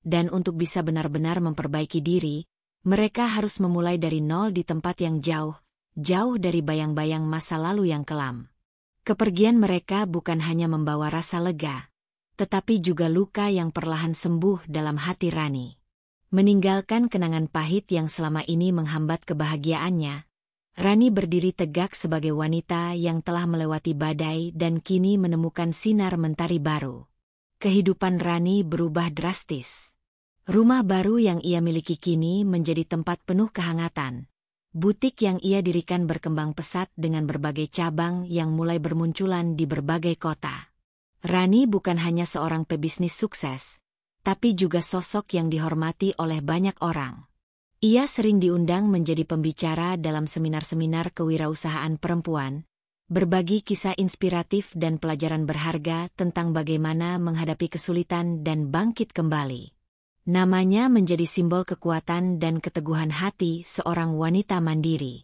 dan untuk bisa benar-benar memperbaiki diri, mereka harus memulai dari nol di tempat yang jauh, jauh dari bayang-bayang masa lalu yang kelam. Kepergian mereka bukan hanya membawa rasa lega, tetapi juga luka yang perlahan sembuh dalam hati Rani. Meninggalkan kenangan pahit yang selama ini menghambat kebahagiaannya, Rani berdiri tegak sebagai wanita yang telah melewati badai dan kini menemukan sinar mentari baru. Kehidupan Rani berubah drastis. Rumah baru yang ia miliki kini menjadi tempat penuh kehangatan. Butik yang ia dirikan berkembang pesat dengan berbagai cabang yang mulai bermunculan di berbagai kota. Rani bukan hanya seorang pebisnis sukses, tapi juga sosok yang dihormati oleh banyak orang. Ia sering diundang menjadi pembicara dalam seminar-seminar kewirausahaan perempuan, berbagi kisah inspiratif dan pelajaran berharga tentang bagaimana menghadapi kesulitan dan bangkit kembali. Namanya menjadi simbol kekuatan dan keteguhan hati seorang wanita mandiri.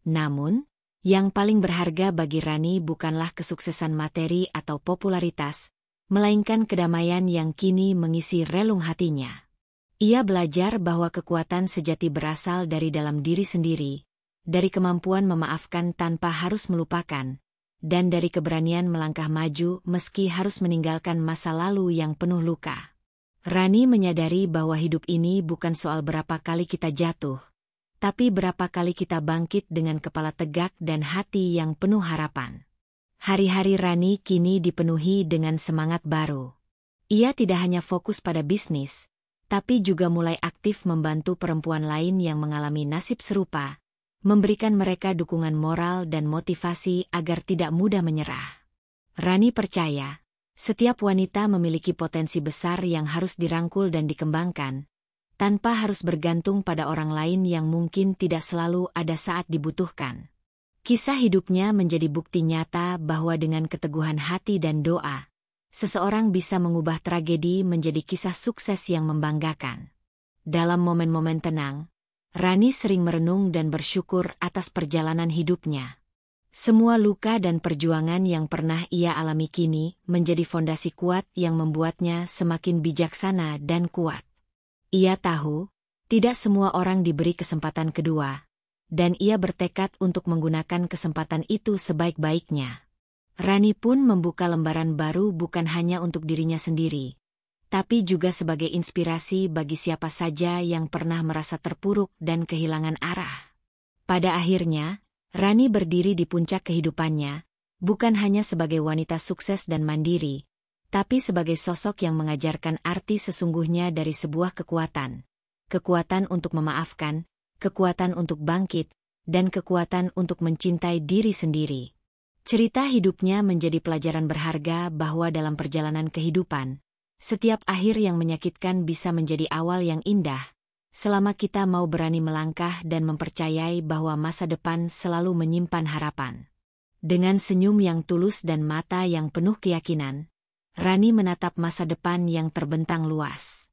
Namun, yang paling berharga bagi Rani bukanlah kesuksesan materi atau popularitas, melainkan kedamaian yang kini mengisi relung hatinya. Ia belajar bahwa kekuatan sejati berasal dari dalam diri sendiri, dari kemampuan memaafkan tanpa harus melupakan, dan dari keberanian melangkah maju meski harus meninggalkan masa lalu yang penuh luka. Rani menyadari bahwa hidup ini bukan soal berapa kali kita jatuh, tapi berapa kali kita bangkit dengan kepala tegak dan hati yang penuh harapan. Hari-hari Rani kini dipenuhi dengan semangat baru. Ia tidak hanya fokus pada bisnis, tapi juga mulai aktif membantu perempuan lain yang mengalami nasib serupa, memberikan mereka dukungan moral dan motivasi agar tidak mudah menyerah. Rani percaya, setiap wanita memiliki potensi besar yang harus dirangkul dan dikembangkan, tanpa harus bergantung pada orang lain yang mungkin tidak selalu ada saat dibutuhkan. Kisah hidupnya menjadi bukti nyata bahwa dengan keteguhan hati dan doa, seseorang bisa mengubah tragedi menjadi kisah sukses yang membanggakan. Dalam momen-momen tenang, Rani sering merenung dan bersyukur atas perjalanan hidupnya. Semua luka dan perjuangan yang pernah ia alami kini menjadi fondasi kuat yang membuatnya semakin bijaksana dan kuat. Ia tahu, tidak semua orang diberi kesempatan kedua, dan ia bertekad untuk menggunakan kesempatan itu sebaik-baiknya. Rani pun membuka lembaran baru bukan hanya untuk dirinya sendiri, tapi juga sebagai inspirasi bagi siapa saja yang pernah merasa terpuruk dan kehilangan arah. Pada akhirnya, Rani berdiri di puncak kehidupannya, bukan hanya sebagai wanita sukses dan mandiri, tapi sebagai sosok yang mengajarkan arti sesungguhnya dari sebuah kekuatan. Kekuatan untuk memaafkan, kekuatan untuk bangkit, dan kekuatan untuk mencintai diri sendiri. Cerita hidupnya menjadi pelajaran berharga bahwa dalam perjalanan kehidupan, setiap akhir yang menyakitkan bisa menjadi awal yang indah, selama kita mau berani melangkah dan mempercayai bahwa masa depan selalu menyimpan harapan. Dengan senyum yang tulus dan mata yang penuh keyakinan, Rani menatap masa depan yang terbentang luas.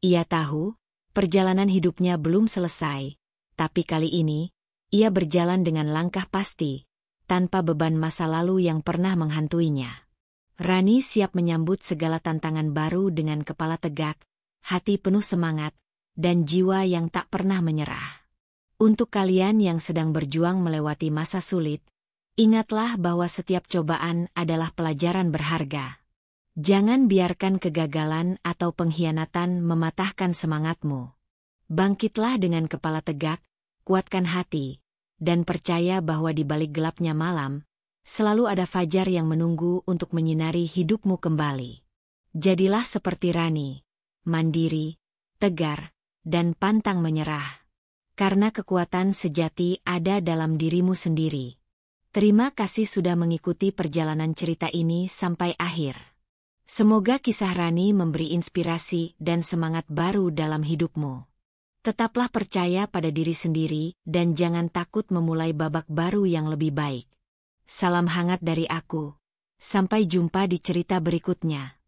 Ia tahu, perjalanan hidupnya belum selesai, tapi kali ini, ia berjalan dengan langkah pasti, tanpa beban masa lalu yang pernah menghantuinya. Rani siap menyambut segala tantangan baru dengan kepala tegak, hati penuh semangat, dan jiwa yang tak pernah menyerah. Untuk kalian yang sedang berjuang melewati masa sulit, ingatlah bahwa setiap cobaan adalah pelajaran berharga. Jangan biarkan kegagalan atau pengkhianatan mematahkan semangatmu. Bangkitlah dengan kepala tegak, kuatkan hati, dan percaya bahwa di balik gelapnya malam, selalu ada fajar yang menunggu untuk menyinari hidupmu kembali. Jadilah seperti Rani, mandiri, tegar, dan pantang menyerah. Karena kekuatan sejati ada dalam dirimu sendiri. Terima kasih sudah mengikuti perjalanan cerita ini sampai akhir. Semoga kisah Rani memberi inspirasi dan semangat baru dalam hidupmu. Tetaplah percaya pada diri sendiri dan jangan takut memulai babak baru yang lebih baik. Salam hangat dari aku. Sampai jumpa di cerita berikutnya.